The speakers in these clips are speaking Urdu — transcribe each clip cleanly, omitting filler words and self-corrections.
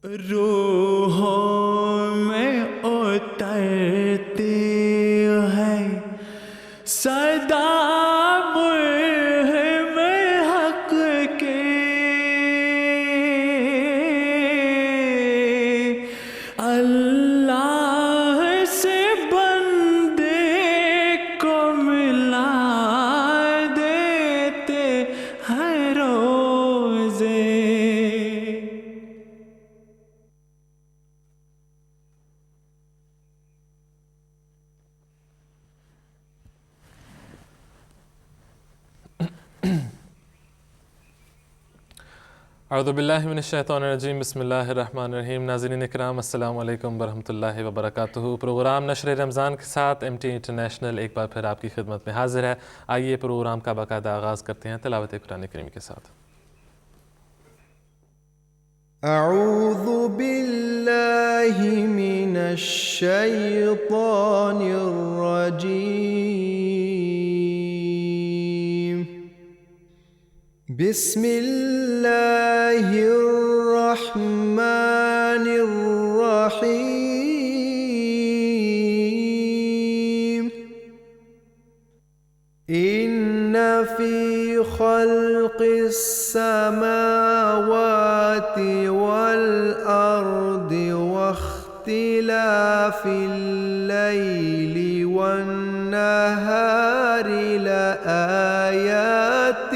روحوں میں اترتی ہے صدا مرہم حق کے، اللہ سے بندے کو ملا دیتے ہیں روزے۔ اعوذ باللہ من الشیطان الرجیم، بسم اللہ الرحمن الرحیم۔ ناظرین اکرام، السلام علیکم ورحمۃ اللہ وبرکاتہ۔ پروگرام نشر رمضان کے ساتھ ایم ٹی انٹرنیشنل ایک بار پھر آپ کی خدمت میں حاضر ہے۔ آئیے پروگرام کا باقاعدہ آغاز کرتے ہیں تلاوت قرآن کریم کے ساتھ۔ اعوذ باللہ من الشیطان الرجیم، بسم اللہ الرحمن الرحیم، ان فی خلق السماوات والارض واختلاف اللیل والنہار لآیات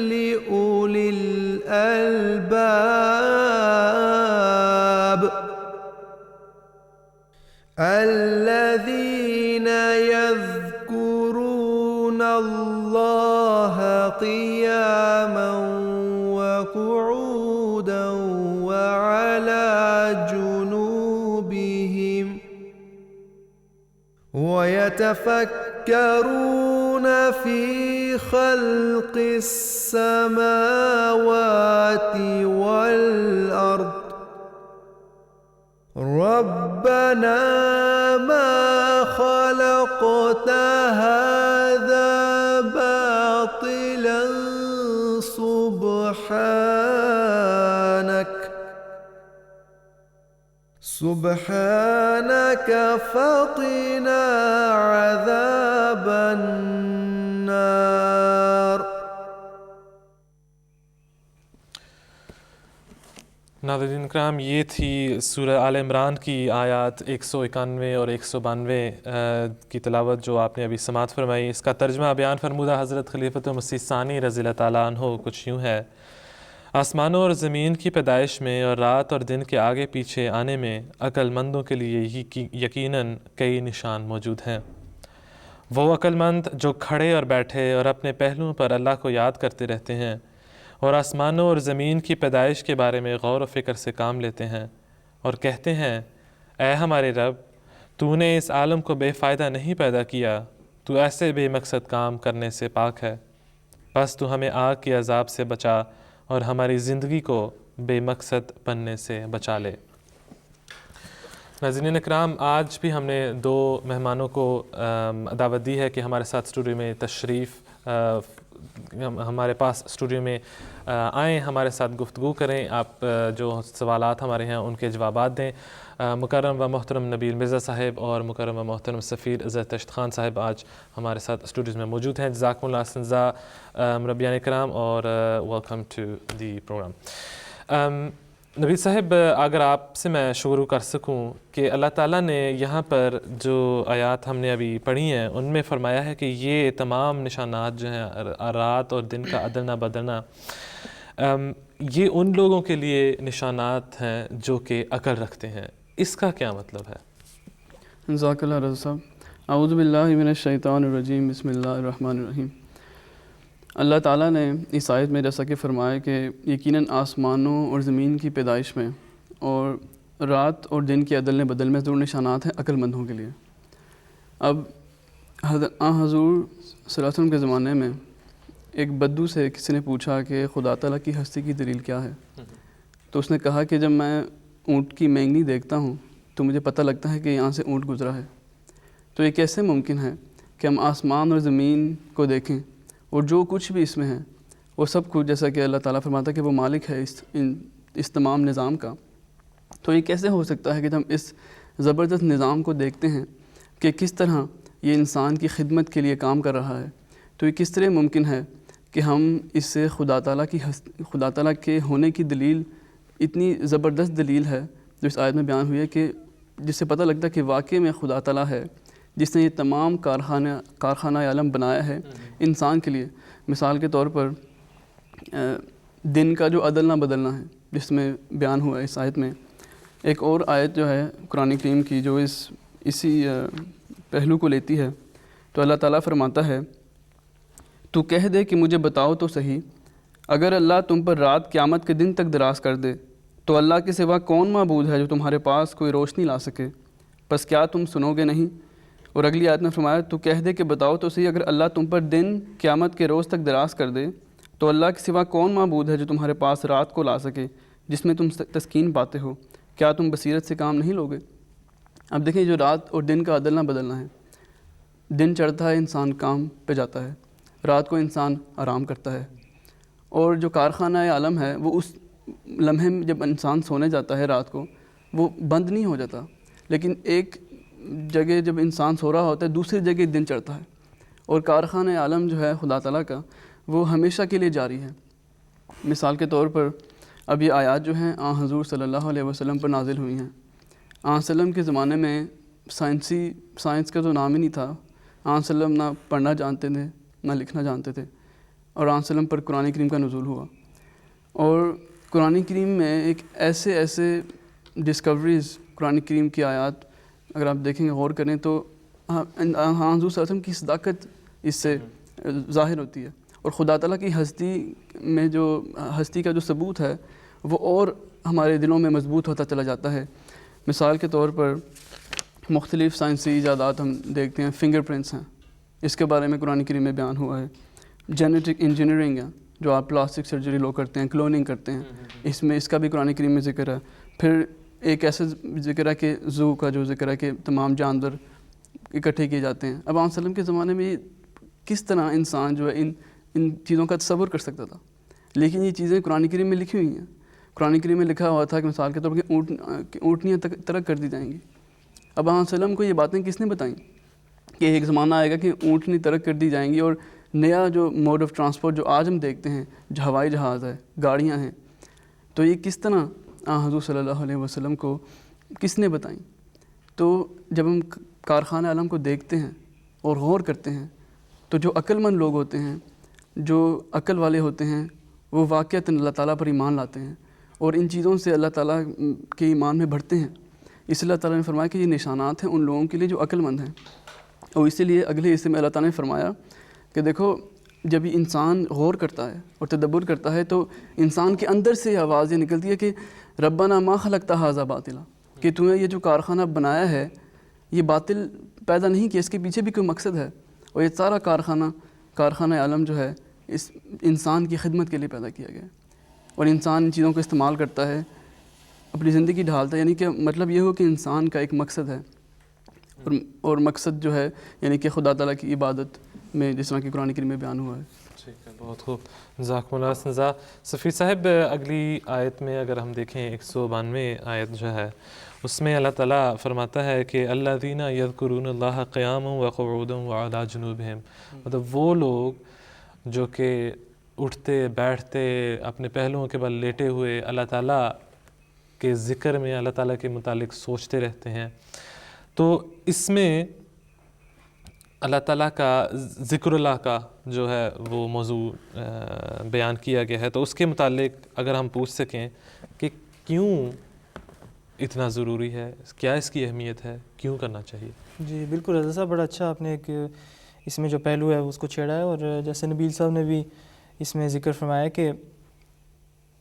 لأولی الألباب الذین یذکرون اللہ قیاما وقعودا وعلی جنوبہم وَيَتَفَكَّرُونَ فِي خَلْقِ السَّمَاوَاتِ وَالْأَرْضِ رَبَّنَا مَا خَلَقْتَ هَذَا بَاطِلًا سبحانك فقنا عذاب النار۔ ناظرین کرام، یہ تھی سورہ آل عمران کی آیات 191 اور 192 کی تلاوت جو آپ نے ابھی سماعت فرمائی۔ اس کا ترجمہ بیان فرمودہ حضرت خلیفۃ مسیح ثانی رضی اللہ تعالیٰ عنہ کچھ یوں ہے: آسمانوں اور زمین کی پیدائش میں اور رات اور دن کے آگے پیچھے آنے میں عقل مندوں کے لیے یقیناً کئی نشان موجود ہیں۔ وہ عقل مند جو کھڑے اور بیٹھے اور اپنے پہلوؤں پر اللہ کو یاد کرتے رہتے ہیں اور آسمانوں اور زمین کی پیدائش کے بارے میں غور و فکر سے کام لیتے ہیں اور کہتے ہیں: اے ہمارے رب، تو نے اس عالم کو بے فائدہ نہیں پیدا کیا، تو ایسے بے مقصد کام کرنے سے پاک ہے، بس تو ہمیں آگ کے عذاب سے بچا اور ہماری زندگی کو بے مقصد بننے سے بچا لے۔ ناظرین اکرام، آج بھی ہم نے دو مہمانوں کو دعوت دی ہے کہ ہمارے ساتھ اسٹوڈیو میں تشریف ہمارے پاس اسٹوڈیو میں آئیں، ہمارے ساتھ گفتگو کریں، آپ جو سوالات ہمارے ہیں ان کے جوابات دیں۔ مکرم و محترم نبیل مرزا صاحب اور مکرم و محترم سفیر زرتشت خان صاحب آج ہمارے ساتھ اسٹوڈیوز میں موجود ہیں۔ جزاکم اللہ سنزا مربیان کرام، اور ویلکم ٹو دی پروگرام۔ نبیل صاحب، اگر آپ سے میں شروع کر سکوں کہ اللہ تعالیٰ نے یہاں پر جو آیات ہم نے ابھی پڑھی ہیں ان میں فرمایا ہے کہ یہ تمام نشانات جو ہیں رات اور دن کا عدلنا بدلنا، یہ ان لوگوں کے لیے نشانات ہیں جو کہ عقل رکھتے ہیں، اس کا کیا مطلب ہے؟ جزاک اللہ رضا صاحب۔ اعوذ باللہ من الشیطان الرجیم، بسم اللہ الرحمن الرحیم۔ اللہ تعالیٰ نے اس آیت میں جیسا کہ فرمایا کہ یقیناً آسمانوں اور زمین کی پیدائش میں اور رات اور دن کے عدل بدل میں ضرور نشانات ہیں عقل مندوں کے لیے۔ اب حضور صلی اللہ علیہ وسلم کے زمانے میں ایک بدو سے کسی نے پوچھا کہ خدا تعالیٰ کی ہستی کی دلیل کیا ہے، تو اس نے کہا کہ جب میں اونٹ کی مینگنی دیکھتا ہوں تو مجھے پتہ لگتا ہے کہ یہاں سے اونٹ گزرا ہے۔ تو یہ کیسے ممکن ہے کہ ہم آسمان اور زمین کو دیکھیں اور جو کچھ بھی اس میں ہے وہ سب کچھ، جیسا کہ اللہ تعالیٰ فرماتا ہے کہ وہ مالک ہے اس تمام نظام کا، تو یہ کیسے ہو سکتا ہے کہ ہم اس زبردست نظام کو دیکھتے ہیں کہ کس طرح یہ انسان کی خدمت کے لیے کام کر رہا ہے، تو یہ کس طرح ممکن ہے کہ ہم اس سے خدا تعالیٰ کے ہونے کی دلیل، اتنی زبردست دلیل ہے جو اس آیت میں بیان ہوئی ہے کہ جس سے پتہ لگتا ہے کہ واقعی میں خدا تعالیٰ ہے جس نے یہ تمام کارخانہ عالم بنایا ہے انسان کے لیے۔ مثال کے طور پر دن کا جو عدل نہ بدلنا ہے جس میں بیان ہوا ہے اس آیت میں، ایک اور آیت جو ہے قرآن کریم کی جو اسی پہلو کو لیتی ہے، تو اللہ تعالیٰ فرماتا ہے تو کہہ دے کہ مجھے بتاؤ تو صحیح، اگر اللہ تم پر رات قیامت کے دن تک دراز کر دے تو اللہ کے سوا کون معبود ہے جو تمہارے پاس کوئی روشنی لا سکے، پس کیا تم سنو گے نہیں؟ اور اگلی آیت میں فرمایا تو کہہ دے کہ بتاؤ تو صحیح، اگر اللہ تم پر دن قیامت کے روز تک دراز کر دے تو اللہ کے سوا کون معبود ہے جو تمہارے پاس رات کو لا سکے جس میں تم تسکین پاتے ہو، کیا تم بصیرت سے کام نہیں لوگے؟ اب دیکھیں جو رات اور دن کا عدل نہ بدلنا ہے، دن چڑھتا ہے انسان کام پہ جاتا ہے، رات کو انسان آرام کرتا ہے، اور جو کارخانہ عالم ہے وہ اس لمحے میں جب انسان سونے جاتا ہے رات کو وہ بند نہیں ہو جاتا، لیکن ایک جگہ جب انسان سو رہا ہوتا ہے دوسری جگہ دن چڑھتا ہے، اور کارخانہ عالم جو ہے خدا تعالیٰ کا وہ ہمیشہ کے لیے جاری ہے۔ مثال کے طور پر اب یہ آیات جو ہیں حضور صلی اللہ علیہ وسلم پر نازل ہوئی ہیں۔ وسلم کے زمانے میں سائنس کا تو نام ہی نہیں تھا، وسلم نہ پڑھنا جانتے تھے نہ لکھنا جانتے تھے، اور وسلم پر قرآن کریم کا نزول ہوا، اور قرآن کریم میں ایک ایسے ڈسکوریز قرآن کریم کی آیات اگر آپ دیکھیں گے غور کریں تو حضور صلی اللہ علیہ وسلم کی صداقت اس سے ظاہر ہوتی ہے، اور خدا تعالیٰ کی ہستی کا جو ثبوت ہے وہ اور ہمارے دلوں میں مضبوط ہوتا چلا جاتا ہے۔ مثال کے طور پر مختلف سائنسی ایجادات ہم دیکھتے ہیں، فنگر پرنٹس ہیں، اس کے بارے میں قرآن کریم میں بیان ہوا ہے۔ جینیٹک انجینئرنگ ہے جو آپ پلاسٹک سرجری لوگ کرتے ہیں، کلوننگ کرتے ہیں، اس کا بھی قرآن کریم میں ذکر ہے۔ پھر ایک ایسا ذکر ہے کہ زو کا جو ذکر ہے کہ تمام جانور اکٹھے کیے جاتے ہیں۔ اب وسلم کے زمانے میں کس طرح انسان جو ہے ان چیزوں کا تصور کر سکتا تھا، لیکن یہ چیزیں قرآن کریم میں لکھی ہوئی ہیں۔ قرآن کریم میں لکھا ہوا تھا کہ مثال کے طور پر کہ اونٹنیاں ترک کر دی جائیں گی۔ اب وسلم کو یہ باتیں کس نے بتائیں کہ ایک زمانہ آئے گا کہ اونٹنی ترک کر دی جائیں گی، اور نیا جو موڈ آف ٹرانسپورٹ جو آج ہم دیکھتے ہیں، جو ہوائی جہاز ہے، گاڑیاں ہیں، تو یہ کس طرح حضور صلی اللہ علیہ وسلم کو کس نے بتائیں؟ تو جب ہم کارخانہ عالم کو دیکھتے ہیں اور غور کرتے ہیں تو جو عقل مند لوگ ہوتے ہیں، جو عقل والے ہوتے ہیں، وہ واقعتاً اللہ تعالیٰ پر ایمان لاتے ہیں اور ان چیزوں سے اللہ تعالیٰ کے ایمان میں بڑھتے ہیں۔ اس لیے اللہ تعالیٰ نے فرمایا کہ یہ نشانات ہیں ان لوگوں کے لیے جو عقل مند ہیں، اور اسی لیے اگلے حصے میں اللہ تعالیٰ نے فرمایا کہ دیکھو جب یہ انسان غور کرتا ہے اور تدبر کرتا ہے تو انسان کے اندر سے آواز یہ نکلتی ہے کہ ربنا ما خلقت ھذا باطلا، کہ تمہیں یہ جو کارخانہ بنایا ہے یہ باطل پیدا نہیں کیا، اس کے پیچھے بھی کوئی مقصد ہے، اور یہ سارا کارخانہ عالم جو ہے اس انسان کی خدمت کے لیے پیدا کیا گیا ہے، اور انسان ان چیزوں کو استعمال کرتا ہے، اپنی زندگی ڈھالتا ہے، یعنی کہ مطلب یہ ہو کہ انسان کا ایک مقصد ہے، اور مقصد جو ہے یعنی کہ خدا تعالیٰ کی عبادت میں جس طرح کہ قرآن کریم میں بیان ہوا ہے۔ ٹھیک ہے، بہت خوب، جزاکم اللہ سنزا۔ سفیر صاحب اگلی آیت میں اگر ہم دیکھیں 192 آیت جو ہے اس میں اللہ تعالیٰ فرماتا ہے کہ الذین یذکرون اللہ قیاما وقعودا وعلی جنوبہم، مطلب وہ لوگ جو کہ اٹھتے بیٹھتے اپنے پہلوؤں کے بل لیٹے ہوئے اللہ تعالیٰ کے ذکر میں اللہ تعالیٰ کے متعلق سوچتے رہتے ہیں۔ تو اس میں اللہ تعالیٰ کا ذکر اللہ کا جو ہے وہ موضوع بیان کیا گیا ہے، تو اس کے متعلق اگر ہم پوچھ سکیں کہ کیوں اتنا ضروری ہے، کیا اس کی اہمیت ہے، کیوں کرنا چاہیے؟ جی بالکل رضا صاحب، بڑا اچھا آپ نے ایک اس میں جو پہلو ہے اس کو چھیڑا ہے، اور جیسے نبیل صاحب نے بھی اس میں ذکر فرمایا کہ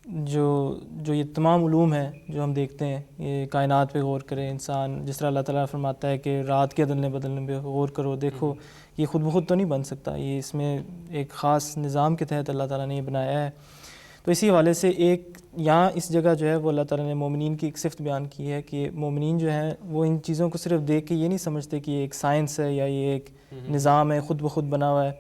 جو یہ تمام علوم ہیں جو ہم دیکھتے ہیں، یہ کائنات پہ غور کرے انسان، جس طرح اللہ تعالیٰ فرماتا ہے کہ رات کے عدلنے بدلنے پہ غور کرو، دیکھو یہ خود بخود تو نہیں بن سکتا، یہ اس میں ایک خاص نظام کے تحت اللہ تعالیٰ نے یہ بنایا ہے۔ تو اسی حوالے سے ایک یہاں اس جگہ جو ہے وہ اللہ تعالیٰ نے مومنین کی ایک صفت بیان کی ہے کہ مومنین جو ہیں وہ ان چیزوں کو صرف دیکھ کے یہ نہیں سمجھتے کہ یہ ایک سائنس ہے یا یہ ایک نظام ہے خود بخود بنا ہوا ہے۔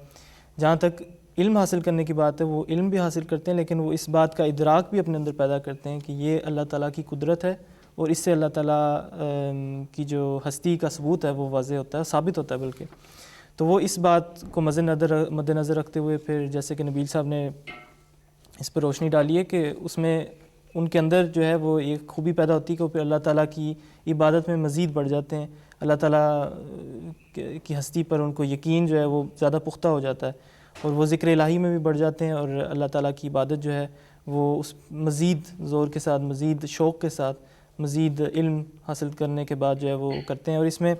جہاں تک علم حاصل کرنے کی بات ہے وہ علم بھی حاصل کرتے ہیں، لیکن وہ اس بات کا ادراک بھی اپنے اندر پیدا کرتے ہیں کہ یہ اللہ تعالیٰ کی قدرت ہے اور اس سے اللہ تعالیٰ کی جو ہستی کا ثبوت ہے وہ واضح ہوتا ہے، ثابت ہوتا ہے بلکہ. تو وہ اس بات کو مد نظر رکھتے ہوئے پھر جیسے کہ نبیل صاحب نے اس پر روشنی ڈالی ہے کہ اس میں ان کے اندر جو ہے وہ ایک خوبی پیدا ہوتی ہے کہ وہ پھر اللہ تعالیٰ کی عبادت میں مزید بڑھ جاتے ہیں، اللہ تعالیٰ کی ہستی پر ان کو یقین جو ہے وہ زیادہ پختہ ہو جاتا ہے، اور وہ ذکر الہی میں بھی بڑھ جاتے ہیں، اور اللہ تعالیٰ کی عبادت جو ہے وہ اس مزید زور کے ساتھ، مزید شوق کے ساتھ، مزید علم حاصل کرنے کے بعد جو ہے وہ کرتے ہیں. اور اس میں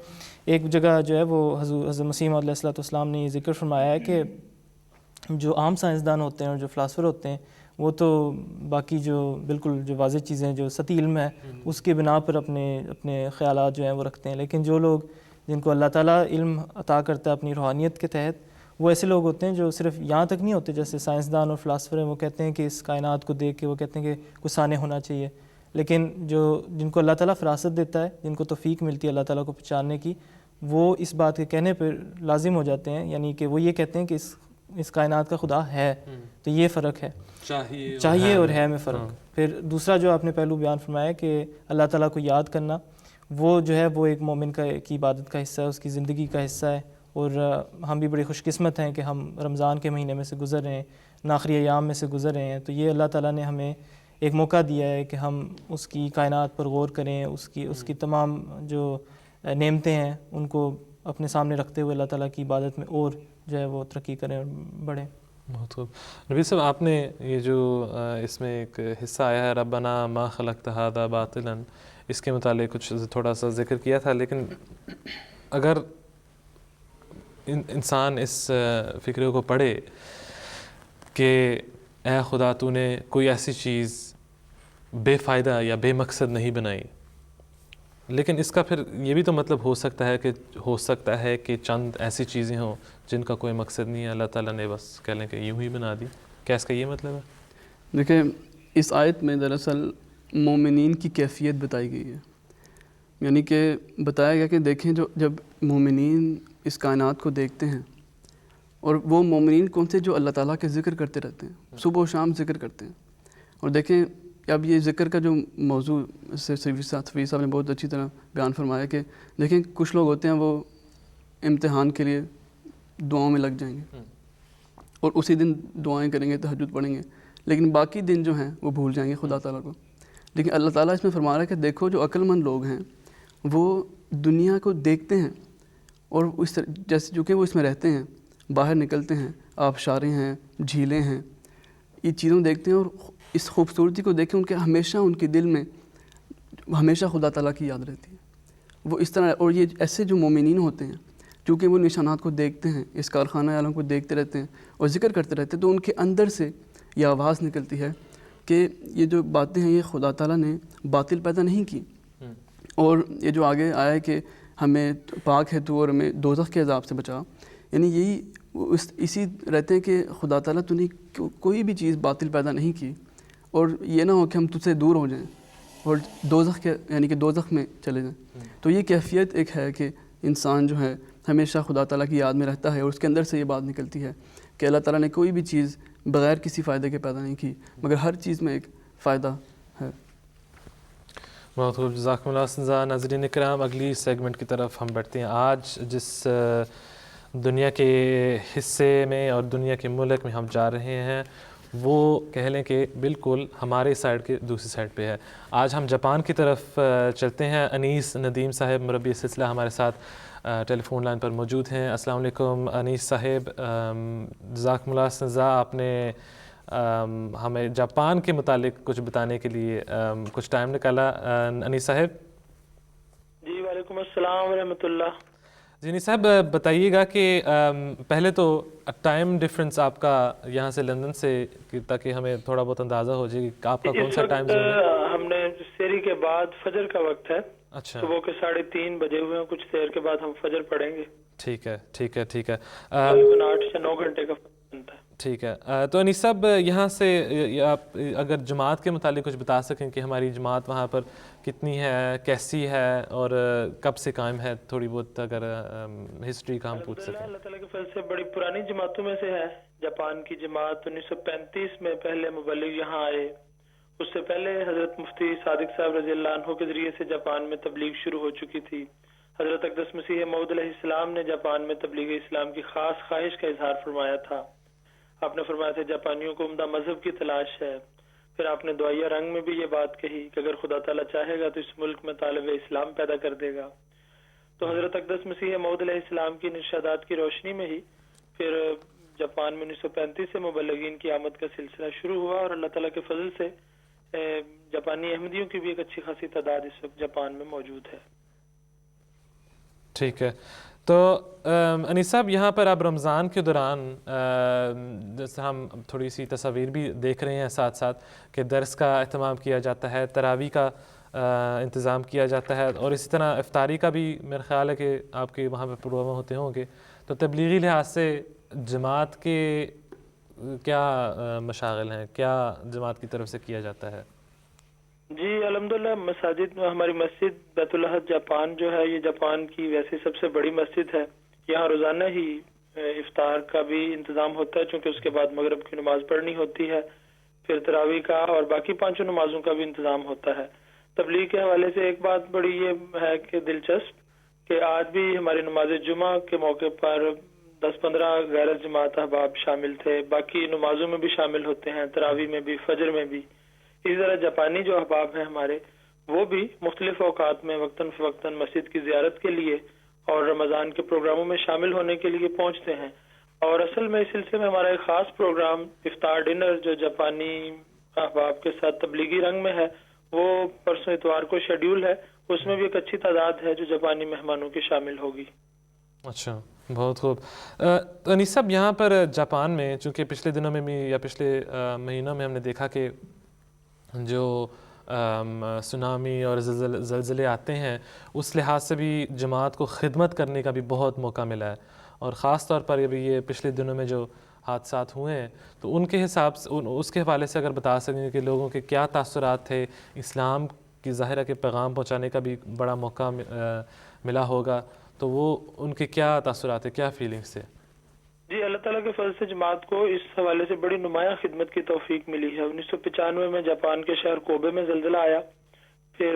ایک جگہ جو ہے وہ حضرت مسیح موعود علیہ السلام نے یہ ذکر فرمایا ہے کہ جو عام سائنسدان ہوتے ہیں اور جو فلاسفر ہوتے ہیں وہ تو باقی جو بالکل جو واضح چیزیں جو سطحی علم ہے اس کے بنا پر اپنے خیالات جو ہیں وہ رکھتے ہیں، لیکن جو لوگ جن کو اللہ تعالیٰ علم عطا کرتا ہے اپنی روحانیت کے تحت، وہ ایسے لوگ ہوتے ہیں جو صرف یہاں تک نہیں ہوتے جیسے سائنسدان اور فلاسفر ہیں، وہ کہتے ہیں کہ اس کائنات کو دیکھ کے وہ کہتے ہیں کہ کچھ سانح ہونا چاہیے، لیکن جن کو اللہ تعالیٰ فراست دیتا ہے، جن کو توفیق ملتی ہے اللہ تعالیٰ کو پہچاننے کی، وہ اس بات کے کہنے پر لازم ہو جاتے ہیں، یعنی کہ وہ یہ کہتے ہیں کہ اس کائنات کا خدا ہے. تو یہ فرق ہے، چاہیے اور ہے میں فرق. پھر دوسرا جو آپ نے پہلو بیان فرمایا کہ اللہ تعالیٰ کو یاد کرنا، وہ جو ہے وہ ایک مومن کی عبادت کا حصہ ہے، اس کی زندگی کا حصہ ہے. اور ہم بھی بڑی خوش قسمت ہیں کہ ہم رمضان کے مہینے میں سے گزر رہے ہیں، آخری ایام میں سے گزر رہے ہیں. تو یہ اللہ تعالیٰ نے ہمیں ایک موقع دیا ہے کہ ہم اس کی کائنات پر غور کریں، اس کی تمام جو نعمتیں ہیں ان کو اپنے سامنے رکھتے ہوئے اللہ تعالیٰ کی عبادت میں اور جو ہے وہ ترقی کریں اور بڑھیں. بہت خوب. نبی صاحب، آپ نے یہ جو اس میں ایک حصہ آیا ہے ربنا ما خلقت ھذا باطلا، اس کے متعلق کچھ تھوڑا سا ذکر کیا تھا، لیکن اگر انسان اس فکرے کو پڑھے کہ اے خدا تو نے کوئی ایسی چیز بے فائدہ یا بے مقصد نہیں بنائی، لیکن اس کا پھر یہ بھی تو مطلب ہو سکتا ہے کہ چند ایسی چیزیں ہوں جن کا کوئی مقصد نہیں ہے، اللہ تعالیٰ نے بس کہہ لیں کہ یوں ہی بنا دی. کیا اس کا یہ مطلب ہے؟ دیکھیں، اس آیت میں دراصل مومنین کی کیفیت بتائی گئی ہے، یعنی کہ بتایا گیا کہ دیکھیں جب مومنین اس کائنات کو دیکھتے ہیں، اور وہ مومنین کون سے جو اللہ تعالیٰ کے ذکر کرتے رہتے ہیں، صبح و شام ذکر کرتے ہیں. اور دیکھیں اب یہ ذکر کا جو موضوع صفی صاحب نے بہت اچھی طرح بیان فرمایا کہ دیکھیں کچھ لوگ ہوتے ہیں وہ امتحان کے لیے دعاؤں میں لگ جائیں گے اور اسی دن دعائیں کریں گے، تہجد پڑھیں گے، لیکن باقی دن جو ہیں وہ بھول جائیں گے خدا تعالیٰ کو. لیکن اللہ تعالیٰ اس میں فرما رہا ہے کہ دیکھو جو عقل مند لوگ ہیں وہ دنیا کو دیکھتے ہیں، اور اس جیسے جو کہ وہ اس میں رہتے ہیں، باہر نکلتے ہیں، آبشاریں ہیں، جھیلیں ہیں، یہ چیزوں دیکھتے ہیں، اور اس خوبصورتی کو دیکھ کے ان کے ہمیشہ ان کے دل میں ہمیشہ خدا تعالیٰ کی یاد رہتی ہے. وہ اس طرح، اور یہ ایسے جو مومنین ہوتے ہیں چونکہ وہ نشانات کو دیکھتے ہیں، اس کارخانہ عالم کو دیکھتے رہتے ہیں اور ذکر کرتے رہتے ہیں، تو ان کے اندر سے یہ آواز نکلتی ہے کہ یہ جو باتیں ہیں یہ خدا تعالیٰ نے باطل پیدا نہیں کی. اور یہ جو آگے آیا ہے کہ ہمیں پاک ہے تو اور ہمیں دوزخ کے عذاب سے بچا، یعنی یہی اسی رہتے ہیں کہ خدا تعالیٰ تو نے کوئی بھی چیز باطل پیدا نہیں کی، اور یہ نہ ہو کہ ہم تجھ سے دور ہو جائیں اور دوزخ کے یعنی کہ دوزخ میں چلے جائیں. تو یہ کیفیت ایک ہے کہ انسان جو ہے ہمیشہ خدا تعالیٰ کی یاد میں رہتا ہے، اور اس کے اندر سے یہ بات نکلتی ہے کہ اللہ تعالیٰ نے کوئی بھی چیز بغیر کسی فائدے کے پیدا نہیں کی، مگر ہر چیز میں ایک فائدہ ہے. بہت خوب، جزاکم اللہ اساتذہ. ناظرین کرام، اگلی سیگمنٹ کی طرف ہم بڑھتے ہیں. آج جس دنیا کے حصے میں اور دنیا کے ملک میں ہم جا رہے ہیں وہ کہہ لیں کہ بالکل ہمارے سائڈ کے دوسری سائڈ پہ ہے. آج ہم جاپان کی طرف چلتے ہیں. انیس ندیم صاحب مربی سلسلہ ہمارے ساتھ ٹیلی فون لائن پر موجود ہیں. السلام علیکم انیس صاحب. جزاکم اللہ اساتذہ، آپ نے ہمیں جاپان کے متعلق کچھ بتانے کے لیے کچھ ٹائم نکالا. انیس صاحب. جی وعلیکم السلام ورحمۃ اللہ. جی انیس صاحب، بتائیے گا کہ پہلے تو ٹائم ڈفرنس آپ کا یہاں سے لندن سے، تاکہ ہمیں تھوڑا بہت اندازہ ہو جائے کہ آپ کا کون سا ٹائم زون ہے. ہم نے سحری کے بعد فجر کا وقت ہے. اچھا، صبح کے 3:30 بجے ہوئے ہیں، کچھ دیر کے بعد ہم فجر پڑھیں گے. ٹھیک ہے ٹھیک ہے ٹھیک ہے. 8 سے 9 گھنٹے کا فرق بنتا ہے. ٹھیک ہے. تو انیس صاحب، یہاں سے آپ اگر جماعت کے متعلق کچھ بتا سکیں کہ ہماری جماعت وہاں پر کتنی ہے، کیسی ہے اور کب سے قائم ہے، تھوڑی بہت اگر ہسٹری کا ہم پوچھ سکیں. اللہ تعالیٰ کے فضل سے بڑی پرانی جماعتوں میں سے ہے. جاپان کی جماعت 1935 میں پہلے مبلغ یہاں آئے، اس سے پہلے حضرت مفتی صادق صاحب رضی اللہ عنہ کے ذریعے سے جاپان میں تبلیغ شروع ہو چکی تھی. حضرت اقدس مسیح موعود علیہ السلام نے جاپان میں تبلیغ اسلام کی خاص خواہش کا اظہار فرمایا تھا. آپ نے فرمایا تھا جاپانیوں کو عمدہ مذہب کی تلاش ہے. پھر آپ نے دعائیہ رنگ میں بھی یہ بات کہی کہ اگر خدا تعالیٰ چاہے گا تو اس ملک میں طالب اسلام پیدا کر دے گا. تو حضرت اقدس مسیح موعود علیہ السلام کی ارشادات کی روشنی میں ہی پھر جاپان میں 1935 سے مبلغین کی آمد کا سلسلہ شروع ہوا اور اللہ تعالیٰ کے فضل سے جاپانی احمدیوں کی بھی ایک اچھی خاصی تعداد اس وقت جاپان میں موجود ہے. ٹھیک ہے. تو انیس صاحب یہاں پر اب رمضان کے دوران جیسے ہم تھوڑی سی تصاویر بھی دیکھ رہے ہیں ساتھ ساتھ کہ درس کا اہتمام کیا جاتا ہے, تراویح کا انتظام کیا جاتا ہے, اور اسی طرح افطاری کا بھی میرا خیال ہے کہ آپ کے وہاں پہ پروگرام ہوتے ہوں گے. تو تبلیغی لحاظ سے جماعت کے کیا مشاغل ہیں, کیا جماعت کی طرف سے کیا جاتا ہے؟ جی الحمدللہ مساجد میں ہماری مسجد بیت الاحد جاپان جو ہے یہ جاپان کی ویسے سب سے بڑی مسجد ہے. یہاں روزانہ ہی افطار کا بھی انتظام ہوتا ہے چونکہ اس کے بعد مغرب کی نماز پڑھنی ہوتی ہے. پھر تراویح کا اور باقی 5 نمازوں کا بھی انتظام ہوتا ہے. تبلیغ کے حوالے سے ایک بات بڑی یہ ہے کہ دلچسپ کہ آج بھی ہماری نماز جمعہ کے موقع پر 10-15 غیر جماعت احباب شامل تھے. باقی نمازوں میں بھی شامل ہوتے ہیں, تراویح میں بھی, فجر میں بھی. اسی طرح جاپانی جو احباب ہیں ہمارے وہ بھی مختلف اوقات میں وقتاً فوقتاً مسجد کی زیارت کے لیے اور رمضان کے پروگراموں میں شامل ہونے کے لیے پہنچتے ہیں. اور اصل میں اس سلسلے میں ہمارا ایک خاص پروگرام افطار ڈنر جو جاپانی احباب کے ساتھ تبلیغی رنگ میں ہے وہ پرسوں اتوار کو شیڈیول ہے. اس میں بھی ایک اچھی تعداد ہے جو جاپانی مہمانوں کی شامل ہوگی. اچھا, بہت خوب. انیس صاحب یہاں پر جاپان میں چونکہ پچھلے دنوں میں بھی یا پچھلے مہینوں میں ہم نے دیکھا کہ جو سونامی اور زلزلے آتے ہیں اس لحاظ سے بھی جماعت کو خدمت کرنے کا بھی بہت موقع ملا ہے, اور خاص طور پر یہ پچھلے دنوں میں جو حادثات ہوئے ہیں تو ان کے حساب سے اس کے حوالے سے اگر بتا سکیں کہ لوگوں کے کیا تاثرات تھے, اسلام کی ظاہر ہے کہ پیغام پہنچانے کا بھی بڑا موقع ملا ہوگا, تو وہ ان کے کیا تاثرات ہیں, کیا فیلنگس تھے؟ جی اللہ تعالیٰ کے فضل سے جماعت کو اس حوالے سے بڑی نمایاں خدمت کی توفیق ملی ہے. 1995 میں جاپان کے شہر کوبے میں زلزلہ آیا, پھر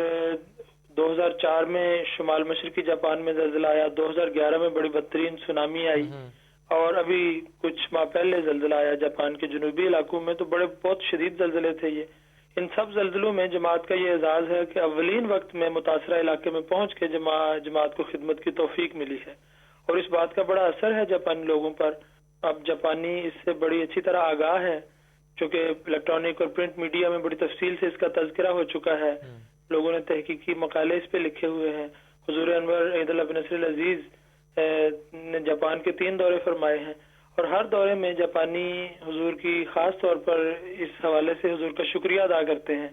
2004 میں شمال مشرقی جاپان میں زلزلہ آیا, 2011 میں بڑی بدترین سونامی آئی, اور ابھی کچھ ماہ پہلے زلزلہ آیا جاپان کے جنوبی علاقوں میں. تو بہت شدید زلزلے تھے یہ. ان سب زلزلوں میں جماعت کا یہ اعزاز ہے کہ اولین وقت میں متاثرہ علاقے میں پہنچ کے جماعت کو خدمت کی توفیق ملی ہے, اور اس بات کا بڑا اثر ہے جاپانی لوگوں پر. اب جاپانی اس سے بڑی اچھی طرح آگاہ ہے چونکہ الیکٹرانک اور پرنٹ میڈیا میں بڑی تفصیل سے اس کا تذکرہ ہو چکا ہے. لوگوں نے تحقیقی مقالے اس پہ لکھے ہوئے ہیں. حضور انور عید اللہ بن نصر العزیز نے جاپان کے 3 دورے فرمائے ہیں, اور ہر دورے میں جاپانی حضور کی خاص طور پر اس حوالے سے حضور کا شکریہ ادا کرتے ہیں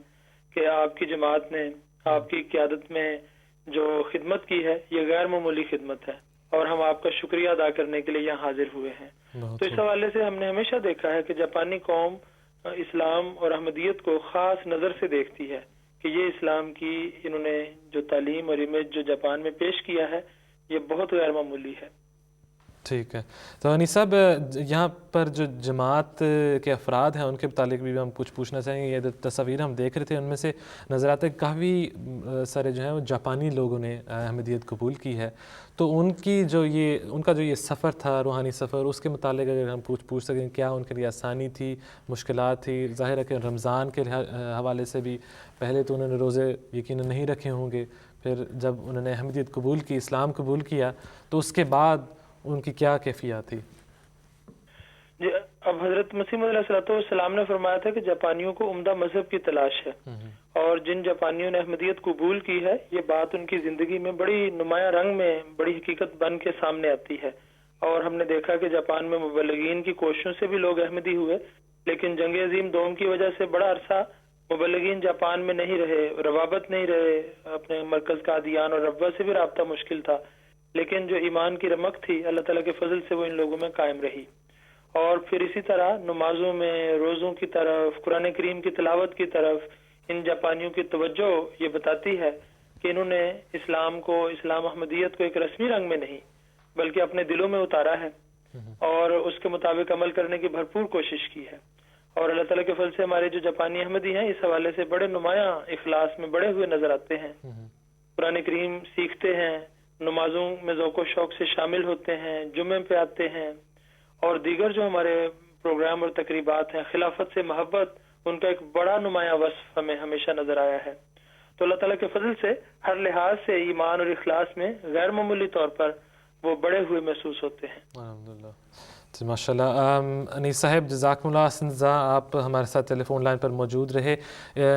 کہ آپ کی جماعت نے آپ کی قیادت میں جو خدمت کی ہے یہ غیر معمولی خدمت ہے, اور ہم آپ کا شکریہ ادا کرنے کے لیے یہاں حاضر ہوئے ہیں. تو اس حوالے سے ہم نے ہمیشہ دیکھا ہے کہ جاپانی قوم اسلام اور احمدیت کو خاص نظر سے دیکھتی ہے کہ یہ اسلام کی انہوں نے جو تعلیم اور امیج جو جاپان میں پیش کیا ہے یہ بہت غیر معمولی ہے. ٹھیک ہے. تو انیس صاحب یہاں پر جو جماعت کے افراد ہیں ان کے متعلق بھی ہم کچھ پوچھنا چاہیں گے. یہ تصاویر ہم دیکھ رہے تھے ان میں سے نظر آتا ہے کافی سارے جو ہیں وہ جاپانی لوگوں نے احمدیت قبول کی ہے. تو ان کا جو یہ سفر تھا روحانی سفر, اس کے متعلق اگر ہم پوچھ سکیں کیا ان کے لیے آسانی تھی, مشکلات تھی؟ ظاہر ہے کہ رمضان کے حوالے سے بھی پہلے تو انہوں نے روزے یقیناً نہیں رکھے ہوں گے, پھر جب انہوں نے احمدیت قبول کی, اسلام قبول کیا, تو اس کے بعد ان کی کیا کیفیات تھی؟ جی اب حضرت مسیح موعود علیہ السلام نے فرمایا تھا کہ جاپانیوں کو عمدہ مذہب کی تلاش ہے, اور جن جاپانیوں نے احمدیت قبول کی ہے یہ بات ان کی زندگی میں بڑی نمایاں رنگ میں بڑی حقیقت بن کے سامنے آتی ہے. اور ہم نے دیکھا کہ جاپان میں مبلغین کی کوششوں سے بھی لوگ احمدی ہوئے, لیکن جنگ عظیم دوم کی وجہ سے بڑا عرصہ مبلغین جاپان میں نہیں رہے, روابط نہیں رہے, اپنے مرکز قادیان اور ربوہ سے بھی رابطہ مشکل تھا, لیکن جو ایمان کی رمق تھی اللہ تعالیٰ کے فضل سے وہ ان لوگوں میں قائم رہی. اور پھر اسی طرح نمازوں میں, روزوں کی طرف, قرآن کریم کی تلاوت کی طرف ان جاپانیوں کی توجہ یہ بتاتی ہے کہ انہوں نے اسلام کو, اسلام احمدیت کو ایک رسمی رنگ میں نہیں بلکہ اپنے دلوں میں اتارا ہے اور اس کے مطابق عمل کرنے کی بھرپور کوشش کی ہے. اور اللہ تعالیٰ کے فضل سے ہمارے جو جاپانی احمدی ہیں اس حوالے سے بڑے نمایاں اخلاص میں بڑے ہوئے نظر آتے ہیں. قرآن کریم سیکھتے ہیں, نمازوں میں ذوق و شوق سے شامل ہوتے ہیں, جمعے پہ آتے ہیں, اور دیگر جو ہمارے پروگرام اور تقریبات ہیں, خلافت سے محبت ان کا ایک بڑا نمایاں وصف ہمیں ہمیشہ نظر آیا ہے. تو اللہ تعالیٰ کے فضل سے ہر لحاظ سے ایمان اور اخلاص میں غیر معمولی طور پر وہ بڑے ہوئے محسوس ہوتے ہیں. الحمدللہ. جی ماشاء اللہ. انیس صاحب جزاکم اللہ احسن جزا, آپ ہمارے ساتھ ٹیلی فون لائن پر موجود رہے.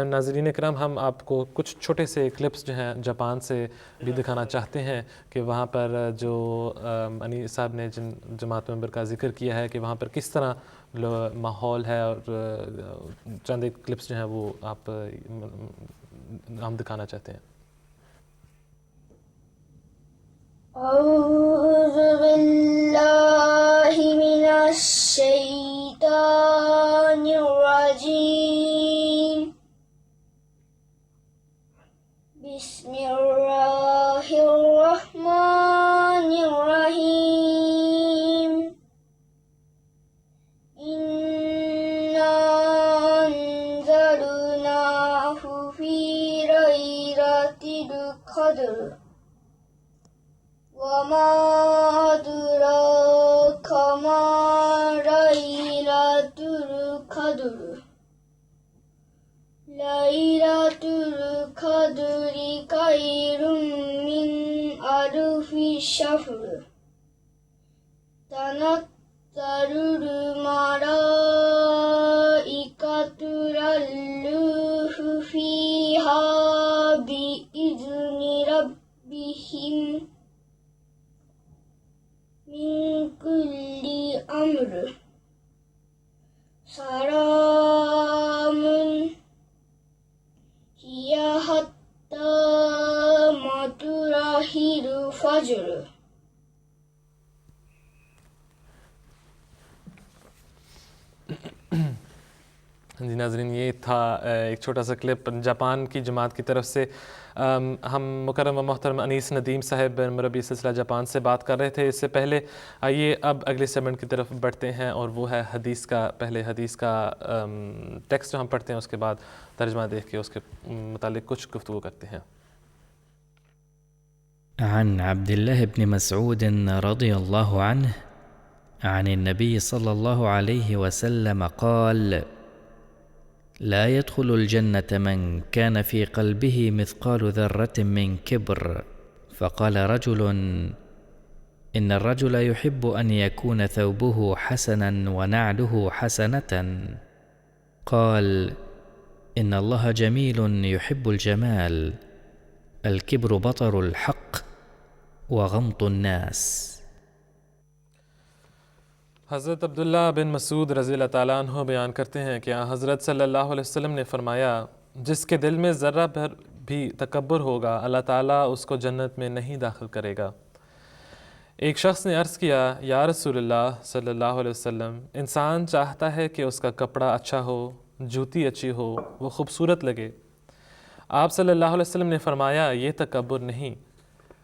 ناظرین کرام, ہم آپ کو کچھ چھوٹے سے کلپس جو ہیں جاپان سے بھی دکھانا چاہتے ہیں کہ وہاں پر جو انیس صاحب نے جن جماعت ممبر کا ذکر کیا ہے کہ وہاں پر کس طرح ماحول ہے, اور چند ایک کلپس جو ہیں وہ آپ ہم دکھانا چاہتے ہیں. أعوذ بالله من الشيطان الرجيم. بسم الله الرحمن الرحيم. إنا أنزلناه في ليلة القدر وما أدراك ما ليلة القدر. ليلة القدر خير من ألف شهر. تنزل الملائكة والروح فيها بإذن ربهم من كل أمر. سلام هي حتى مطلع الفجر. جی ناظرین, یہ تھا ایک چھوٹا سا کلپ جاپان کی جماعت کی طرف سے. ہم مکرم و محترم انیس ندیم صاحب مربی سلسلہ جاپان سے بات کر رہے تھے. اس سے پہلے آئیے اب اگلے سیگمنٹ کی طرف بڑھتے ہیں, اور وہ ہے حدیث کا. پہلے حدیث کا ٹیکسٹ ہم پڑھتے ہیں, اس کے بعد ترجمہ دیکھ کے اس کے متعلق کچھ گفتگو کرتے ہیں. عن عبد الله بن مسعود رضي الله عنه عن النبي صلى الله عليه وسلم قال: لا يدخل الجنة من كان في قلبه مثقال ذرة من كبر. فقال رجل: إن الرجل يحب أن يكون ثوبه حسنا ونعله حسنة. قال: إن الله جميل يحب الجمال. الكبر بطر الحق وغمط الناس. حضرت عبداللہ بن مسعود رضی اللہ تعالیٰ عنہ بیان کرتے ہیں کہ حضرت صلی اللہ علیہ وسلم نے فرمایا, جس کے دل میں ذرہ بھر بھی تکبر ہوگا اللہ تعالیٰ اس کو جنت میں نہیں داخل کرے گا. ایک شخص نے عرض کیا, یا رسول اللہ صلی اللہ علیہ وسلم, انسان چاہتا ہے کہ اس کا کپڑا اچھا ہو, جوتی اچھی ہو, وہ خوبصورت لگے. آپ صلی اللہ علیہ وسلم نے فرمایا, یہ تکبر نہیں.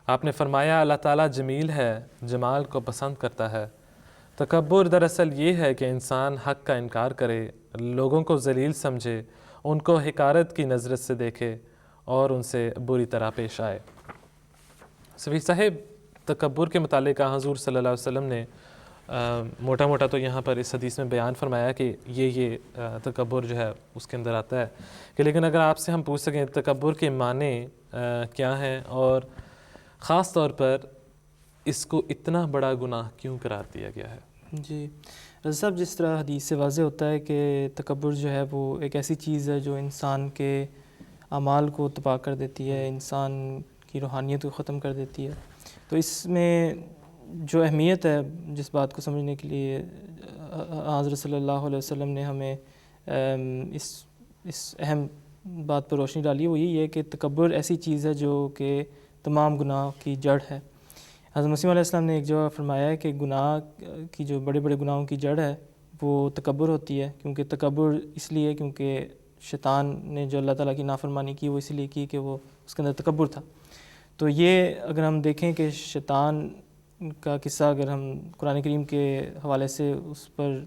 آپ نے فرمایا, اللہ تعالیٰ جمیل ہے, جمال کو پسند کرتا ہے. تکبر دراصل یہ ہے کہ انسان حق کا انکار کرے, لوگوں کو ذلیل سمجھے, ان کو حقارت کی نظرت سے دیکھے اور ان سے بری طرح پیش آئے. صفی صاحب, تکبر کے متعلق حضور صلی اللہ علیہ وسلم نے موٹا موٹا تو یہاں پر اس حدیث میں بیان فرمایا کہ یہ تکبر جو ہے اس کے اندر آتا ہے, کہ لیکن اگر آپ سے ہم پوچھ سکیں تکبر کے معنی کیا ہیں, اور خاص طور پر اس کو اتنا بڑا گناہ کیوں قرار دیا گیا ہے؟ جی رضا صاحب, جس طرح حدیث سے واضح ہوتا ہے کہ تکبر جو ہے وہ ایک ایسی چیز ہے جو انسان کے اعمال کو تباہ کر دیتی ہے, انسان کی روحانیت کو ختم کر دیتی ہے. تو اس میں جو اہمیت ہے جس بات کو سمجھنے کے لیے حضرت صلی اللہ علیہ وسلم نے ہمیں اس اہم بات پر روشنی ڈالی, وہ یہی ہے کہ تکبر ایسی چیز ہے جو کہ تمام گناہ کی جڑ ہے. حضرت مسیح علیہ السلام نے ایک جگہ فرمایا ہے کہ گناہ کی جو بڑے بڑے گناہوں کی جڑ ہے وہ تکبر ہوتی ہے, کیونکہ تکبر اس لیے کیونکہ شیطان نے جو اللہ تعالیٰ کی نافرمانی کی وہ اس لیے کی کہ وہ اس کے اندر تکبر تھا. تو یہ اگر ہم دیکھیں کہ شیطان کا قصہ اگر ہم قرآن کریم کے حوالے سے اس پر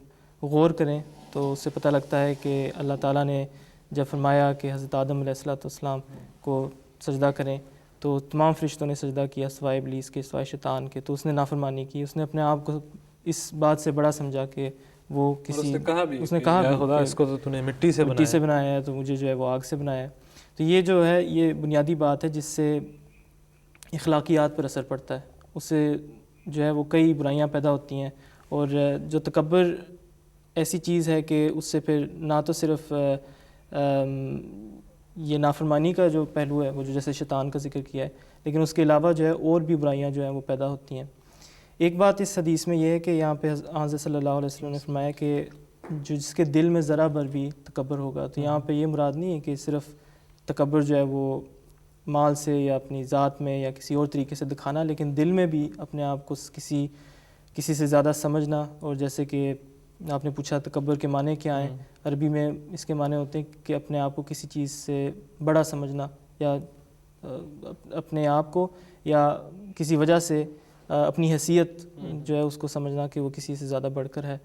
کو غور کریں تو اس سے پتہ لگتا ہے کہ اللہ تعالیٰ نے جب فرمایا کہ حضرت آدم علیہ السلام کو سجدہ کریں تو تمام فرشتوں نے سجدہ کیا سوائے ابلیس کے، سوائے شیطان کے، تو اس نے نافرمانی کی، اس نے اپنے آپ کو اس بات سے بڑا سمجھا کہ وہ کسی اس نے کہا بھی خدا اس کو تو نے مٹی سے بنایا ہے تو مجھے جو ہے وہ آگ سے بنایا ہے. تو یہ جو ہے یہ بنیادی بات ہے جس سے اخلاقیات پر اثر پڑتا ہے، اس سے جو ہے وہ کئی برائیاں پیدا ہوتی ہیں. اور جو تکبر ایسی چیز ہے کہ اس سے پھر نہ تو صرف یہ نافرمانی کا جو پہلو ہے وہ جو جیسے شیطان کا ذکر کیا ہے، لیکن اس کے علاوہ جو ہے اور بھی برائیاں جو ہیں وہ پیدا ہوتی ہیں. ایک بات اس حدیث میں یہ ہے کہ یہاں پہ حضرت صلی اللہ علیہ وسلم نے فرمایا کہ جس کے دل میں ذرا بر بھی تکبر ہوگا، تو یہاں پہ یہ مراد نہیں ہے کہ صرف تکبر جو ہے وہ مال سے یا اپنی ذات میں یا کسی اور طریقے سے دکھانا، لیکن دل میں بھی اپنے آپ کو کسی سے زیادہ سمجھنا. اور جیسے کہ آپ نے پوچھا تکبر کے معنی کیا ہیں، عربی میں اس کے معنی ہوتے ہیں کہ اپنے آپ کو کسی چیز سے بڑا سمجھنا، یا اپنے آپ کو یا کسی وجہ سے اپنی حیثیت جو ہے اس کو سمجھنا کہ وہ کسی سے زیادہ بڑھ کر ہے.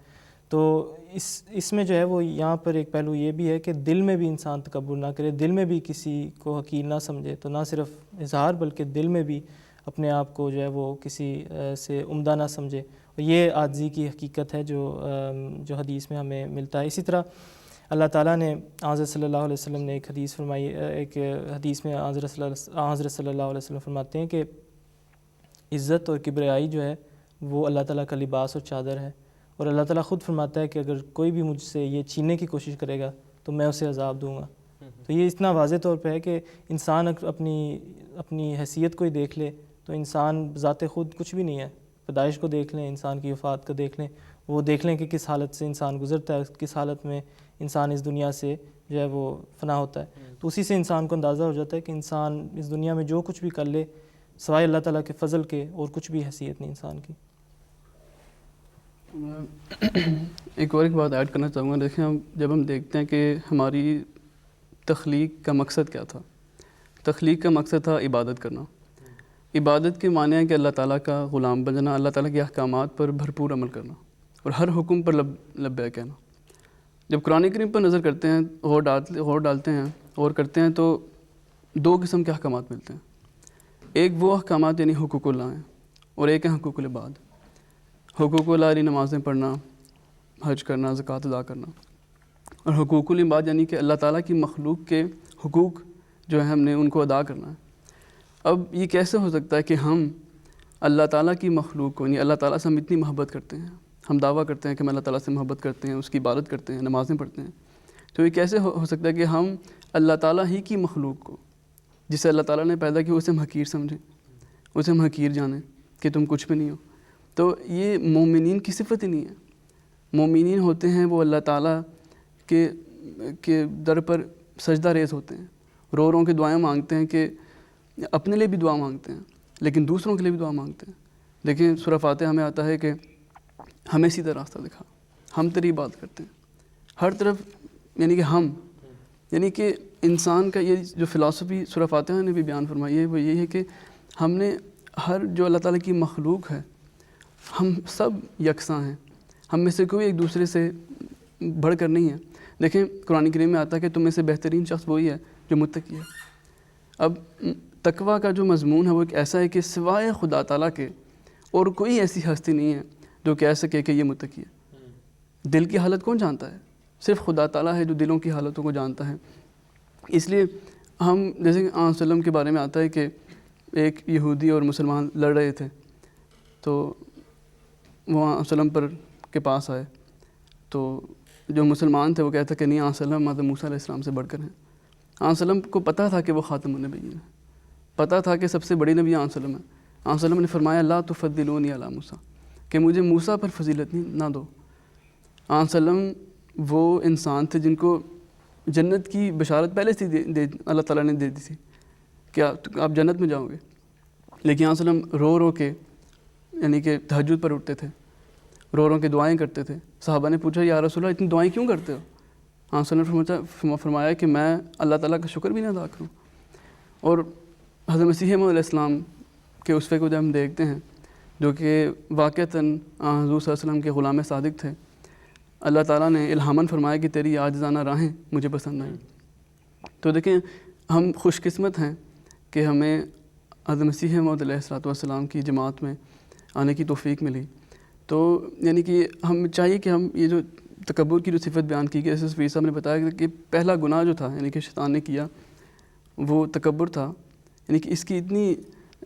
تو اس میں جو ہے وہ یہاں پر ایک پہلو یہ بھی ہے کہ دل میں بھی انسان تکبر نہ کرے، دل میں بھی کسی کو حقیر نہ سمجھے، تو نہ صرف اظہار بلکہ دل میں بھی اپنے آپ کو جو ہے وہ کسی سے عمدہ نہ سمجھے. اور یہ عاجزی کی حقیقت ہے جو حدیث میں ہمیں ملتا ہے. اسی طرح اللہ تعالیٰ نے حضرت صلی اللہ علیہ وسلم نے ایک حدیث فرمائی، ایک حدیث میں حضرت صلی اللہ علیہ وسلم فرماتے ہیں کہ عزت اور کبریائی جو ہے وہ اللہ تعالیٰ کا لباس اور چادر ہے، اور اللہ تعالیٰ خود فرماتا ہے کہ اگر کوئی بھی مجھ سے یہ چھیننے کی کوشش کرے گا تو میں اسے عذاب دوں گا. تو یہ اتنا واضح طور پہ ہے کہ انسان اپنی حیثیت کو ہی دیکھ لے تو انسان ذات خود کچھ بھی نہیں ہے. پیدائش کو دیکھ لیں، انسان کی وفات کو دیکھ لیں، وہ دیکھ لیں کہ کس حالت سے انسان گزرتا ہے، کس حالت میں انسان اس دنیا سے جو ہے وہ فنا ہوتا ہے. تو اسی سے انسان کو اندازہ ہو جاتا ہے کہ انسان اس دنیا میں جو کچھ بھی کر لے سوائے اللہ تعالیٰ کے فضل کے اور کچھ بھی حیثیت نہیں انسان کی. ایک بات ایڈ کرنا چاہوں گا. دیکھیں جب ہم دیکھتے ہیں کہ ہماری تخلیق کا مقصد کیا تھا، تخلیق کا مقصد تھا عبادت کرنا. عبادت کے معنی ہے کہ اللہ تعالیٰ کا غلام بننا، اللہ تعالیٰ کے احکامات پر بھرپور عمل کرنا اور ہر حکم پر لبیک کہنا. جب قرآن کریم پر نظر کرتے ہیں، غور ڈالتے ہیں، غور کرتے ہیں تو دو قسم کے احکامات ملتے ہیں. ایک وہ احکامات یعنی حقوق اللہ ہیں، اور ایک ہے حقوق العباد. حقوق اللہ یعنی نمازیں پڑھنا، حج کرنا، زکوٰۃ ادا کرنا. اور حقوق العباد یعنی کہ اللہ تعالیٰ کی مخلوق کے حقوق جو ہیں ہم نے ان کو ادا کرنا ہے. اب یہ کیسے ہو سکتا ہے کہ ہم اللہ تعالیٰ کی مخلوق کو، یعنی اللہ تعالیٰ سے ہم اتنی محبت کرتے ہیں، ہم دعویٰ کرتے ہیں کہ ہم اللہ تعالیٰ سے محبت کرتے ہیں، اس کی عبادت کرتے ہیں، نمازیں پڑھتے ہیں، تو یہ کیسے ہو سکتا ہے کہ ہم اللہ تعالیٰ ہی کی مخلوق کو، جسے اللہ تعالیٰ نے پیدا کیا، اسے ہم حقیر سمجھیں، اسے ہم حقیر جانیں کہ تم کچھ بھی نہیں ہو. تو یہ مومنین کی صفت ہی نہیں ہے. مومنین ہوتے ہیں وہ اللہ تعالیٰ کے در پر سجدہ ریز ہوتے ہیں، رو کے دعائیں مانگتے ہیں، کہ اپنے لیے بھی دعا مانگتے ہیں لیکن دوسروں کے لیے بھی دعا مانگتے ہیں. دیکھیں سورہ فاتحہ میں آتا ہے کہ ہمیں سیدھا راستہ دکھا، ہم تیری بات کرتے ہیں ہر طرف، یعنی کہ انسان کا یہ جو فلسفی سورہ فاتحہ نے بھی بیان فرمائی ہے وہ یہ ہے کہ ہم نے ہر جو اللہ تعالیٰ کی مخلوق ہے ہم سب یکساں ہیں، ہم میں سے کوئی ایک دوسرے سے بڑھ کر نہیں ہے. دیکھیں قرآن کریم میں آتا ہے کہ تم میں سے بہترین شخص وہی ہے جو متقی ہے. اب تقویٰ کا جو مضمون ہے وہ ایک ایسا ہے کہ سوائے خدا تعالیٰ کے اور کوئی ایسی ہستی نہیں ہے جو کہہ سکے کہ یہ متقی ہے. دل کی حالت کون جانتا ہے؟ صرف خدا تعالیٰ ہے جو دلوں کی حالتوں کو جانتا ہے. اس لیے ہم جیسے کہ آن وسلم کے بارے میں آتا ہے کہ ایک یہودی اور مسلمان لڑ رہے تھے، تو وہ آن وسلم کے پاس آئے، تو جو مسلمان تھے وہ کہتا کہ نہیں آن وسلم حضرت موسیٰ علیہ السلام سے بڑھ کر ہیں. آن وسلم کو پتہ تھا کہ وہ خاتم النبیین ہے، پتہ تھا کہ سب سے بڑی نبی آن وسلم ہے. آن وسلم نے فرمایا لا تفضلونی علی موسیٰ، کہ مجھے موسیٰ پر فضیلت نہ دو. آن وسلم وہ انسان تھے جن کو جنت کی بشارت پہلے سے اللہ تعالیٰ نے دے دی تھی کہ آپ جنت میں جاؤ گے، لیکن آن وسلم رو کے یعنی کہ تہجد پر اٹھتے تھے، رو کے دعائیں کرتے تھے. صحابہ نے پوچھا یا رسول اللہ اتنی دعائیں کیوں کرتے ہو؟ آن وسلم نے فرمایا کہ میں اللہ تعالیٰ کا شکر بھی نہ ادا کروں. اور حضرت مسیح موعود علیہ السلام کے اسوے کو جب ہم دیکھتے ہیں جو کہ واقعتاً حضور صلی اللہ علیہ وسلم کے غلام صادق تھے، اللہ تعالیٰ نے الہاماً فرمایا کہ تیری عاجزانہ راہیں مجھے پسند آئیں. تو دیکھیں ہم خوش قسمت ہیں کہ ہمیں حضرت مسیح موعود علیہ السلام کی جماعت میں آنے کی توفیق ملی. تو یعنی کہ ہم چاہیے کہ ہم یہ جو تکبر کی جو صفت بیان کی گئی، جیسے پیر صاحب نے بتایا کہ پہلا گناہ جو تھا یعنی کہ شیطان نے کیا وہ تکبر تھا. یعنی کہ اس کی اتنی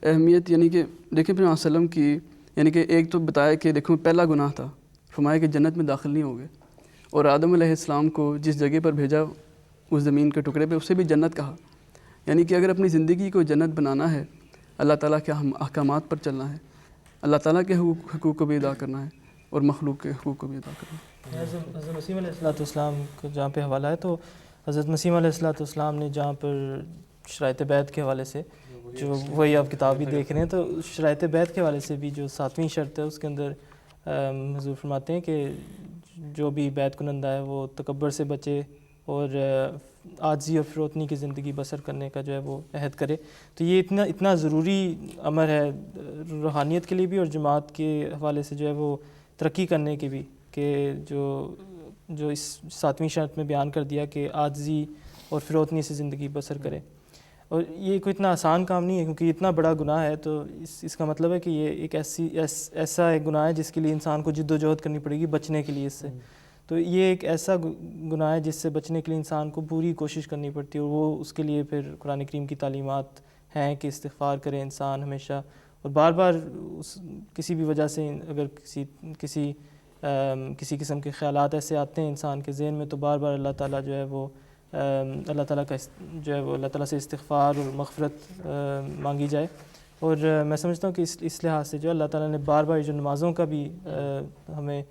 اہمیت، یعنی کہ دیکھیں پھر وسلم کی، یعنی کہ ایک تو بتایا کہ دیکھو پہلا گناہ تھا، فرمایا کہ جنت میں داخل نہیں ہوگے، اور آدم علیہ السلام کو جس جگہ پر بھیجا اس زمین کے ٹکڑے پہ اسے بھی جنت کہا. یعنی کہ اگر اپنی زندگی کو جنت بنانا ہے، اللہ تعالیٰ کے احکامات پر چلنا ہے، اللہ تعالیٰ کے حقوق کو بھی ادا کرنا ہے اور مخلوق کے حقوق کو بھی ادا کرنا ہے. حضرت مسیح علیہ السلام کا جہاں پہ حوالہ ہے، تو حضرت مسیح علیہ السلام نے جہاں پر شرائط بیعت کے حوالے سے، جو وہی آپ کتاب بھی دیکھ رہے ہیں، تو شرائط بیعت کے حوالے سے بھی جو 7ویں شرط ہے اس کے اندر حضور فرماتے ہیں کہ جو بھی بیعت کنندہ ہے وہ تکبر سے بچے اور عاجزی اور فروتنی کی زندگی بسر کرنے کا جو ہے وہ عہد کرے. تو یہ اتنا ضروری امر ہے روحانیت کے لیے بھی اور جماعت کے حوالے سے جو ہے وہ ترقی کرنے کی بھی، کہ جو اس 7ویں شرط میں بیان کر دیا کہ عاجزی اور فروتنی سے زندگی بسر کرے. اور یہ کوئی اتنا آسان کام نہیں ہے، کیونکہ یہ اتنا بڑا گناہ ہے. تو اس کا مطلب ہے کہ یہ ایک ایسا ایک گناہ ہے جس کے لیے انسان کو جد و جہد کرنی پڑے گی بچنے کے لیے اس سے. تو یہ ایک ایسا گناہ ہے جس سے بچنے کے لیے انسان کو پوری کوشش کرنی پڑتی ہے، اور وہ اس کے لیے پھر قرآن کریم کی تعلیمات ہیں کہ استغفار کرے انسان ہمیشہ، اور بار بار کسی بھی وجہ سے اگر کسی قسم کے خیالات ایسے آتے ہیں انسان کے ذہن میں، تو بار بار اللہ تعالیٰ جو ہے وہ اللہ تعالیٰ کا جو ہے وہ اللہ تعالیٰ سے استغفار اور مغفرت مانگی جائے. اور میں سمجھتا ہوں کہ اس لحاظ سے جو اللہ تعالیٰ نے بار بار جو نمازوں کا بھی ہمیں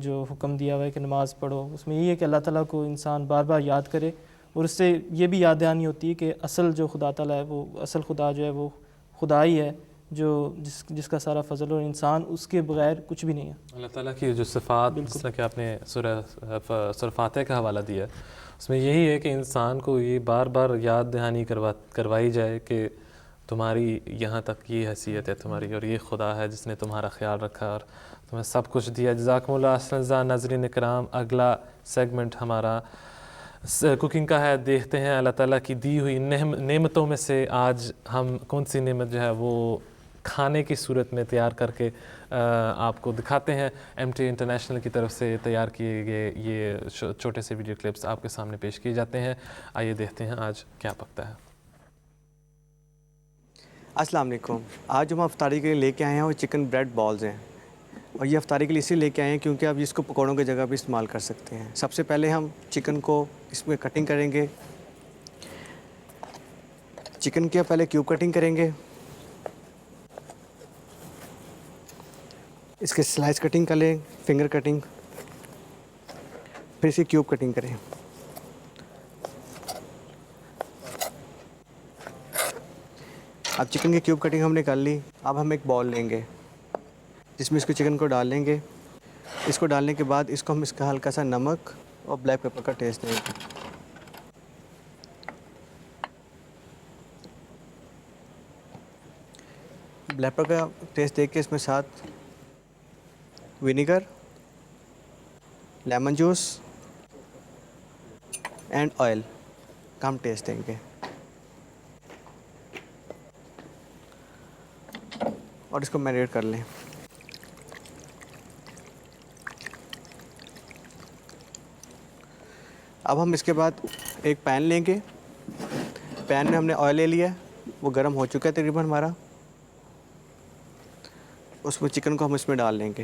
جو حکم دیا ہوا ہے کہ نماز پڑھو، اس میں یہ ہے کہ اللہ تعالیٰ کو انسان بار بار یاد کرے، اور اس سے یہ بھی یاد دہانی ہوتی ہے کہ اصل جو خدا تعالیٰ ہے وہ اصل خدا جو ہے وہ خدا ہی ہے، جو جس کا سارا فضل، اور انسان اس کے بغیر کچھ بھی نہیں ہے. اللہ تعالیٰ کی جو صفات، جس طرح کہ آپ نے سورہ فاتحہ کا حوالہ دیا، اس میں یہی ہے کہ انسان کو یہ بار بار یاد دہانی کروائی جائے کہ تمہاری یہاں تک یہ حیثیت ہے تمہاری، اور یہ خدا ہے جس نے تمہارا خیال رکھا اور تمہیں سب کچھ دیا. جزاکم اللہ اساتذہ. ناظرین اکرام، اگلا سیگمنٹ ہمارا کوکنگ کا ہے. دیکھتے ہیں اللہ تعالیٰ کی دی ہوئی نعمتوں میں سے آج ہم کون سی نعمت جو ہے وہ کھانے کی صورت میں تیار کر کے آپ کو دکھاتے ہیں. MT انٹرنیشنل کی طرف سے تیار کیے گئے یہ چھوٹے سے ویڈیو کلپس آپ کے سامنے پیش کیے جاتے ہیں. آئیے دیکھتے ہیں آج کیا پکتا ہے. السلام علیکم. آج ہم افطاری کے لیے لے کے آئے ہیں وہ چکن بریڈ بالز ہیں، اور یہ افطاری کے لیے اسی لے کے آئے ہیں کیونکہ آپ اس کو پکوڑوں کی جگہ بھی استعمال کر سکتے ہیں. سب سے پہلے ہم چکن کو اس میں کٹنگ کریں گے. چکن کے پہلے کیوب کٹنگ کریں گے، اس کے سلائس کٹنگ کر لیں، فنگر کٹنگ، پھر اس کی کیوب کٹنگ کریں. اب چکن کی کیوب کٹنگ ہم نے کر لی. اب ہم ایک باؤل لیں گے جس میں اس کو چکن کو ڈال لیں گے. اس کو ڈالنے کے بعد اس کو ہم اس کا ہلکا سا نمک اور بلیک پیپر کا ٹیسٹ دیں گے. بلیک پیپر کا ٹیسٹ دے کے اس میں ساتھ vinegar, lemon juice and oil کا ہم ٹیسٹ دیں گے. اور اس کو میرینیٹ کر لیں. اب ہم اس کے بعد ایک پین لیں گے. پین میں ہم نے آئل لے لیا، وہ گرم ہو چکا ہے تقریباً ہمارا. اس میں چکن کو ہم اس میں ڈال لیں گے.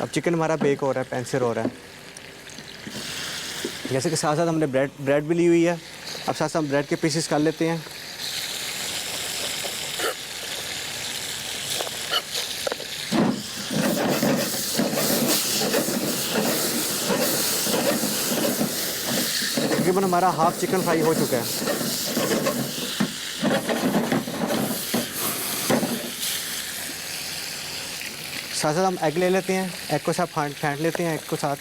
اب چکن ہمارا بیک ہو رہا ہے، پین سے ہو رہا ہے. جیسے کہ ساتھ ساتھ ہم نے بریڈ بھی لی ہوئی ہے. اب ساتھ ساتھ ہم بریڈ کے پیسز کر لیتے ہیں. تقریباً ہمارا ہاف چکن فرائی ہو چکا ہے. ساتھ ساتھ ہم ایگ لے لیتے ہیں. ایگ کو ساتھ پھینٹ لیتے ہیں. ایگ کو ساتھ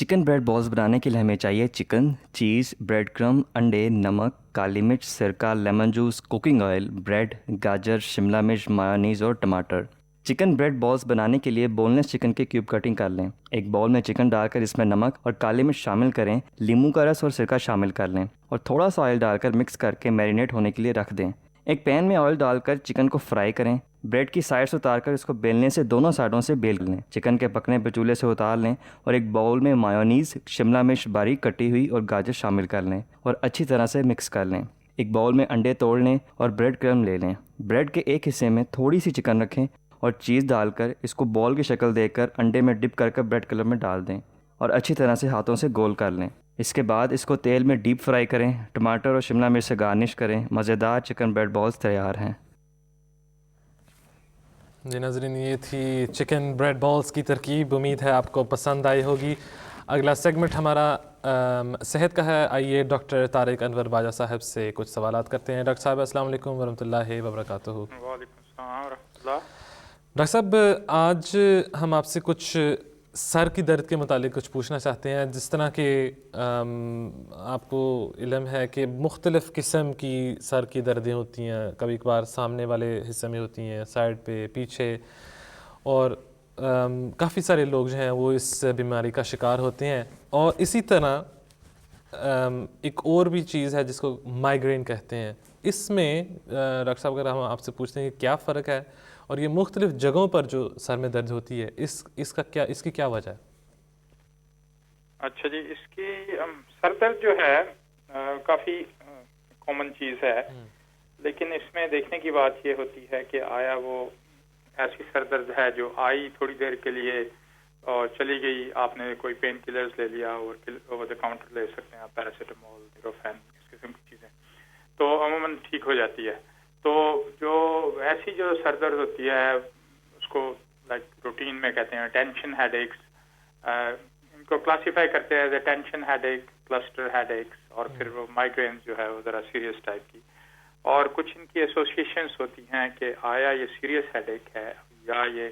چکن بریڈ بالز بنانے کے لیے ہمیں چاہیے چکن، چیز، بریڈ کرم، انڈے، نمک، کالی مرچ، سرکہ، lemon juice, cooking oil, bread, گاجر، شملہ مرچ، مایونیز اور ٹماٹر۔ چکن بریڈ بالز بنانے کے لیے بون لیس چکن کے کیوب کٹنگ کر لیں۔ ایک باؤل میں چکن ڈال کر اس میں نمک اور کالی مرچ شامل کریں، لیموں کا رس اور سرکہ شامل کر لیں اور تھوڑا سا آئل ڈال کر مکس کر کے میرینیٹ ہونے کے لیے رکھ دیں۔ ایک پین میں آئل ڈال کر چکن کو فرائی کریں۔ بریڈ کی سائڈ سے اتار کر اس کو بیلنے سے دونوں سائڈوں سے بیل لیں۔ چکن کے پکنے پہ چولہے سے اتار لیں اور ایک باؤل میں مایونیز، شملہ مرچ باریک کٹی ہوئی اور گاجر شامل کر لیں اور اچھی طرح سے مکس کر لیں۔ ایک باؤل میں انڈے توڑ لیں اور بریڈ کرم لے لیں۔ بریڈ کے ایک حصے میں تھوڑی سی چکن رکھیں اور چیز ڈال کر اس کو بال کی شکل دے کر انڈے میں ڈپ کر بریڈ کلر میں ڈال دیں اور اچھی طرح سے ہاتھوں سے گول کر لیں۔ اس کے بعد اس کو تیل میں ڈیپ فرائی کریں۔ ٹماٹر اور شملہ مرچ سے گارنش کریں۔ مزیدار چکن بریڈ بالز تیار ہیں۔ جی ناظرین، یہ تھی چکن بریڈ بالز کی ترکیب، امید ہے آپ کو پسند آئی ہوگی۔ اگلا سیگمنٹ ہمارا صحت کا ہے۔ آئیے ڈاکٹر طارق انور باجا صاحب سے کچھ سوالات کرتے ہیں۔ ڈاکٹر صاحب السلام علیکم ورحمۃ اللہ وبرکاتہ۔ وعلیکم السلام ورحمۃ اللہ۔ ڈاکٹر صاحب، آج ہم آپ سے کچھ سر کی درد کے متعلق کچھ پوچھنا چاہتے ہیں۔ جس طرح کہ آپ کو علم ہے کہ مختلف قسم کی سر کی دردیں ہوتی ہیں، کبھی کبھار سامنے والے حصے میں ہوتی ہیں، سائڈ پہ، پیچھے، اور کافی سارے لوگ جو ہیں وہ اس بیماری کا شکار ہوتے ہیں۔ اور اسی طرح ایک اور بھی چیز ہے جس کو مائیگرین کہتے ہیں۔ اس میں ڈاکٹر صاحب اگر ہم آپ سے پوچھتے ہیں کہ کیا فرق ہے اور یہ مختلف جگہوں پر جو سر میں درد ہوتی ہے اس کی کیا وجہ ہے؟ اچھا جی، اس کی سر درد جو ہے کافی کامن چیز ہے، لیکن اس میں دیکھنے کی بات یہ ہوتی ہے کہ آیا وہ ایسی سر درد ہے جو آئی تھوڑی دیر کے لیے اور چلی گئی، آپ نے کوئی پین کلرز لے لیا اور اوور دا کاؤنٹر لے سکتے ہیں آپ، پیراسیٹامول، نیوروفین، اس قسم کی چیزیں، تو عموماً ٹھیک ہو جاتی ہے۔ تو جو ایسی جو سر درد ہوتی ہے اس کو لائک روٹین میں کہتے ہیں ٹینشن ہیڈ ایکس، ان کو کلاسیفائی کرتے ہیں ایز اے ٹینشن ہیڈ ایک، کلسٹر ہیڈ ایکس، اور پھر وہ مائیگرین جو ہے وہ ذرا سیریس ٹائپ کی، اور کچھ ان کی ایسوسیشنس ہوتی ہیں کہ آیا یہ سیریس ہیڈ ایک ہے یا یہ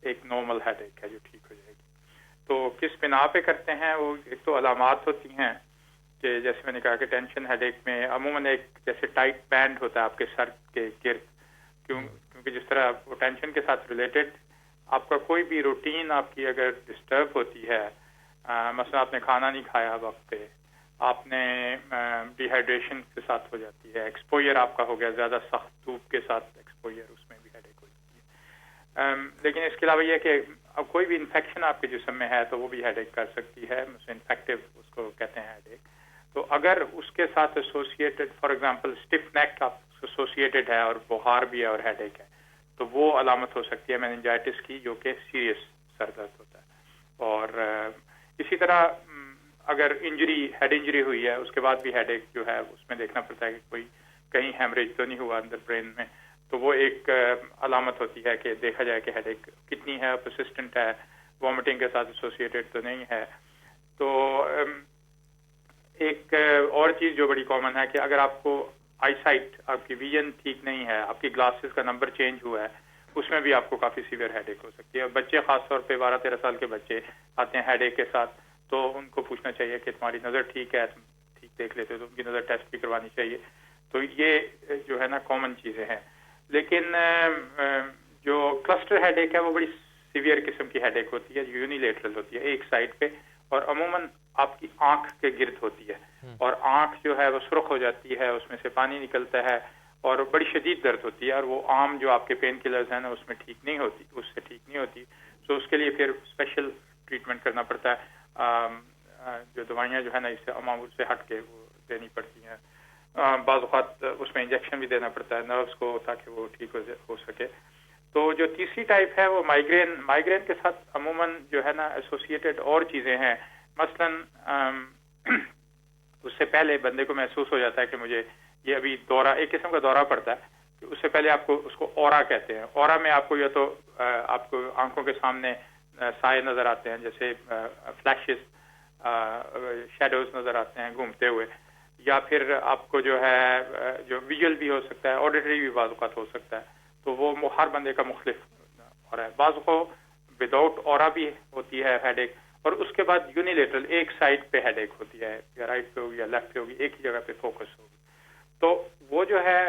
ایک نارمل ہیڈ ایک ہے جو ٹھیک ہو جائے گی۔ تو کس بنا پہ کرتے ہیں وہ ایک تو علامات ہوتی ہیں کہ جیسے میں نے کہا کہ ٹینشن ہیڈ ایک میں عموماً ایک جیسے ٹائٹ بینڈ ہوتا ہے آپ کے سر کے گرد، کیونکہ جس طرح وہ ٹینشن کے ساتھ ریلیٹڈ آپ کا کوئی بھی روٹین آپ کی اگر ڈسٹرب ہوتی ہے، مثلا آپ نے کھانا نہیں کھایا وقت پہ، آپ نے ڈی ہائیڈریشن کے ساتھ ہو جاتی ہے، ایکسپوئر آپ کا ہو گیا زیادہ سخت دھوپ کے ساتھ ایکسپوئر، اس میں بھی ہیڈ ایک ہو جاتی ہے۔ لیکن اس کے علاوہ یہ کہ اب کوئی بھی انفیکشن آپ کے جسم میں ہے تو وہ بھی ہیڈ ایک کر سکتی ہے، انفیکٹو اس کو کہتے ہیں ہیڈ ایک۔ تو اگر اس کے ساتھ ایسوسیٹڈ فار ایگزامپل اسٹف نیک آپ ایسوسیٹڈ ہے اور بخار بھی ہے اور ہیڈ ایک ہے تو وہ علامت ہو سکتی ہے میننجائٹس کی، جو کہ سیریس سر درد ہوتا ہے۔ اور اسی طرح اگر انجری، ہیڈ انجری ہوئی ہے اس کے بعد بھی ہیڈ ایک جو ہے اس میں دیکھنا پڑتا ہے کہ کوئی کہیں ہیمریج تو نہیں ہوا اندر برین میں، تو وہ ایک علامت ہوتی ہے کہ دیکھا جائے کہ ہیڈ ایک کتنی ہے، پرسسٹنٹ ہے، وامٹنگ کے ساتھ ایسوسیٹڈ تو نہیں ہے۔ تو ایک اور چیز جو بڑی کامن ہے کہ اگر آپ کو آئی سائٹ، آپ کی ویژن ٹھیک نہیں ہے، آپ کی گلاسز کا نمبر چینج ہوا ہے، اس میں بھی آپ کو کافی سیویئر ہیڈ ایک ہو سکتی ہے۔ بچے خاص طور پہ 12-13 سال کے بچے آتے ہیں ہیڈ ایک کے ساتھ، تو ان کو پوچھنا چاہیے کہ تمہاری نظر ٹھیک ہے، تم ٹھیک دیکھ لیتے ہو تو ان کی نظر ٹیسٹ بھی کروانی چاہیے۔ تو یہ جو ہے نا کامن چیزیں ہیں۔ لیکن جو کلسٹر ہیڈ ایک ہے وہ بڑی سیویئر قسم کی ہیڈ ایک ہوتی ہے، یونیلیٹرل ہوتی ہے ایک سائڈ پہ، اور عموماً آپ کی آنکھ کے گرد ہوتی ہے، اور آنکھ جو ہے وہ سرخ ہو جاتی ہے، اس میں سے پانی نکلتا ہے اور بڑی شدید درد ہوتی ہے، اور وہ عام جو آپ کے پین کلرز ہیں نا اس میں ٹھیک نہیں ہوتی، اس سے ٹھیک نہیں ہوتی۔ تو اس کے لیے پھر اسپیشل ٹریٹمنٹ کرنا پڑتا ہے، جو دوائیاں جو ہے نا اس سے معمول سے ہٹ کے وہ دینی پڑتی ہیں۔ بعض اوقات اس میں انجیکشن بھی دینا پڑتا ہے نروز کو تاکہ وہ ٹھیک ہو سکے۔ تو جو تیسری ٹائپ ہے وہ مائیگرین کے ساتھ عموماً جو ہے نا ایسوسیٹڈ اور چیزیں ہیں، مثلاً اس سے پہلے بندے کو محسوس ہو جاتا ہے کہ مجھے یہ ابھی دورہ، ایک قسم کا دورہ پڑتا ہے، کہ اس سے پہلے آپ کو اس کو اورا کہتے ہیں۔ اورا میں آپ کو یا تو آپ کو آنکھوں کے سامنے سائے نظر آتے ہیں، جیسے فلیشز، شیڈوز نظر آتے ہیں گھومتے ہوئے، یا پھر آپ کو جو ہے جو ویژول بھی ہو سکتا ہے، آڈیٹری بھی بعض اوقات ہو سکتا ہے۔ تو وہ ہر بندے کا مختلف ہو رہا ہے۔ بعض کو وداؤٹ اورا بھی ہوتی ہے ہیڈ ایک، اور اس کے بعد یونیلیٹرل ایک سائڈ پہ ہیڈ ایک ہوتی ہے، یا رائٹ پہ ہوگی یا لیفٹ پہ ہوگی، ایک ہی جگہ پہ فوکس ہوگی. تو وہ جو ہے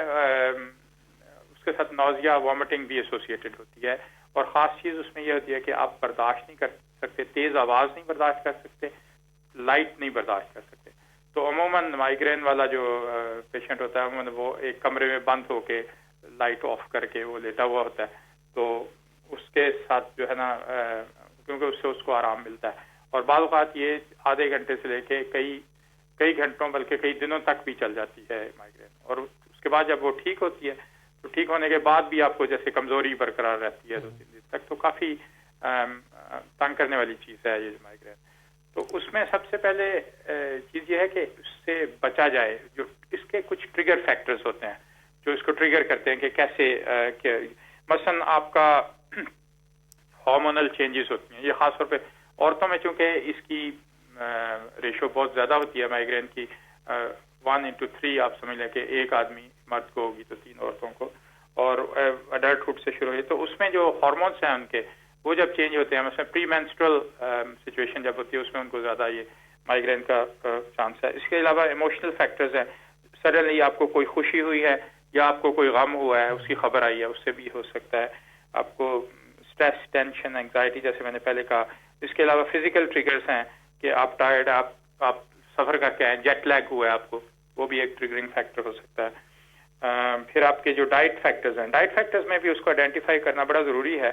اس کے ساتھ نوزیا وامٹنگ بھی ایسوسیٹڈ ہوتی ہے. اور خاص چیز اس میں یہ ہوتی ہے کہ آپ برداشت نہیں کر سکتے، تیز آواز نہیں برداشت کر سکتے، لائٹ نہیں برداشت کر سکتے. تو عموماً مائیگرین والا جو پیشنٹ ہوتا ہے عموماً وہ ایک کمرے میں بند ہو کے لائٹ آف کر کے وہ لیٹا ہوا ہوتا ہے. تو اس کے ساتھ جو ہے نا کیونکہ اس سے اس کو آرام ملتا ہے. اور بعض اوقات یہ آدھے گھنٹے سے لے کے کئی گھنٹوں بلکہ کئی دنوں تک بھی چل جاتی ہے مائیگرین. اور اس کے بعد جب وہ ٹھیک ہوتی ہے تو ٹھیک ہونے کے بعد بھی آپ کو جیسے کمزوری برقرار رہتی ہے 2-3 دن تک، تو کافی تنگ کرنے والی چیز ہے یہ مائیگرین. تو اس میں سب سے پہلے چیز یہ ہے کہ اس سے بچا جائے. جو اس کے کچھ ٹریگر فیکٹرز ہوتے ہیں جو اس کو ٹریگر کرتے ہیں کہ کیسے مثلا آپ کا ہارمونل چینجز ہوتی ہیں. یہ خاص طور پہ عورتوں میں چونکہ اس کی ریشو بہت زیادہ ہوتی ہے مائیگرین کی، 1:3 آپ سمجھ لیں کہ ایک آدمی مرد کو ہوگی تو 3 عورتوں کو، اور اڈلٹہڈ سے شروع ہوئی. تو اس میں جو ہارمونس ہیں ان کے وہ جب چینج ہوتے ہیں، مثلا پری مینسٹرل سچویشن جب ہوتی ہے اس میں ان کو زیادہ یہ مائیگرین کا چانس ہے. اس کے علاوہ ایموشنل فیکٹرز ہیں. سڈنلی آپ کو کوئی خوشی ہوئی ہے یا آپ کو کوئی غم ہوا ہے، اس کی خبر آئی ہے، اس سے بھی ہو سکتا ہے. آپ کو اسٹریس، ٹینشن، انگزائٹی جیسے میں نے پہلے کہا. اس کے علاوہ فزیکل ٹریگرز ہیں کہ آپ ٹائرڈ، آپ سفر کر کے آئے، جیٹ لیگ ہوا ہے آپ کو، وہ بھی ایک ٹریگرنگ فیکٹر ہو سکتا ہے. پھر آپ کے جو ڈائٹ فیکٹرز ہیں، ڈائٹ فیکٹرز میں بھی اس کو آئیڈینٹیفائی کرنا بڑا ضروری ہے.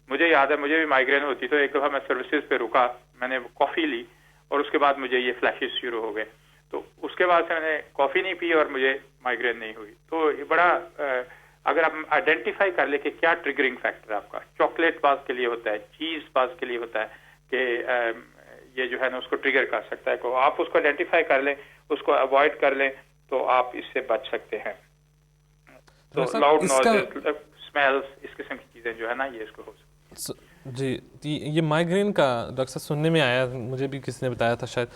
مجھے یاد ہے مجھے بھی مائیگرین ہوتی تو ایک دفعہ میں سروسز پہ رکا، میں نے کافی لی اور اس کے بعد مجھے یہ فلیشز شروع ہو گئے. تو اس کے بعد سے میں نے کافی نہیں پی اور مجھے مائیگرین نہیں ہوئی. تو یہ بڑا اگر آپ آئیڈینٹیفائی کر لیں کہ کیا ٹریگرنگ فیکٹر آپ کا، چاکلیٹ بعض کے لیے ہوتا ہے، چیز بعض کے لیے ہوتا ہے کہ یہ جو ہے نا اس کو ٹریگر کر سکتا ہے. تو آپ اس کو آئیڈینٹیفائی کر لیں، اس کو اوائڈ کر لیں تو آپ اس سے بچ سکتے ہیں. تو لاؤڈ نوائز، اسمیلز، اس قسم کی چیزیں جو ہے نا یہ اس کو ہو سکتی. جی یہ مائیگرین کا ڈاکٹر صاحب سننے میں آیا، مجھے بھی کسی نے بتایا تھا شاید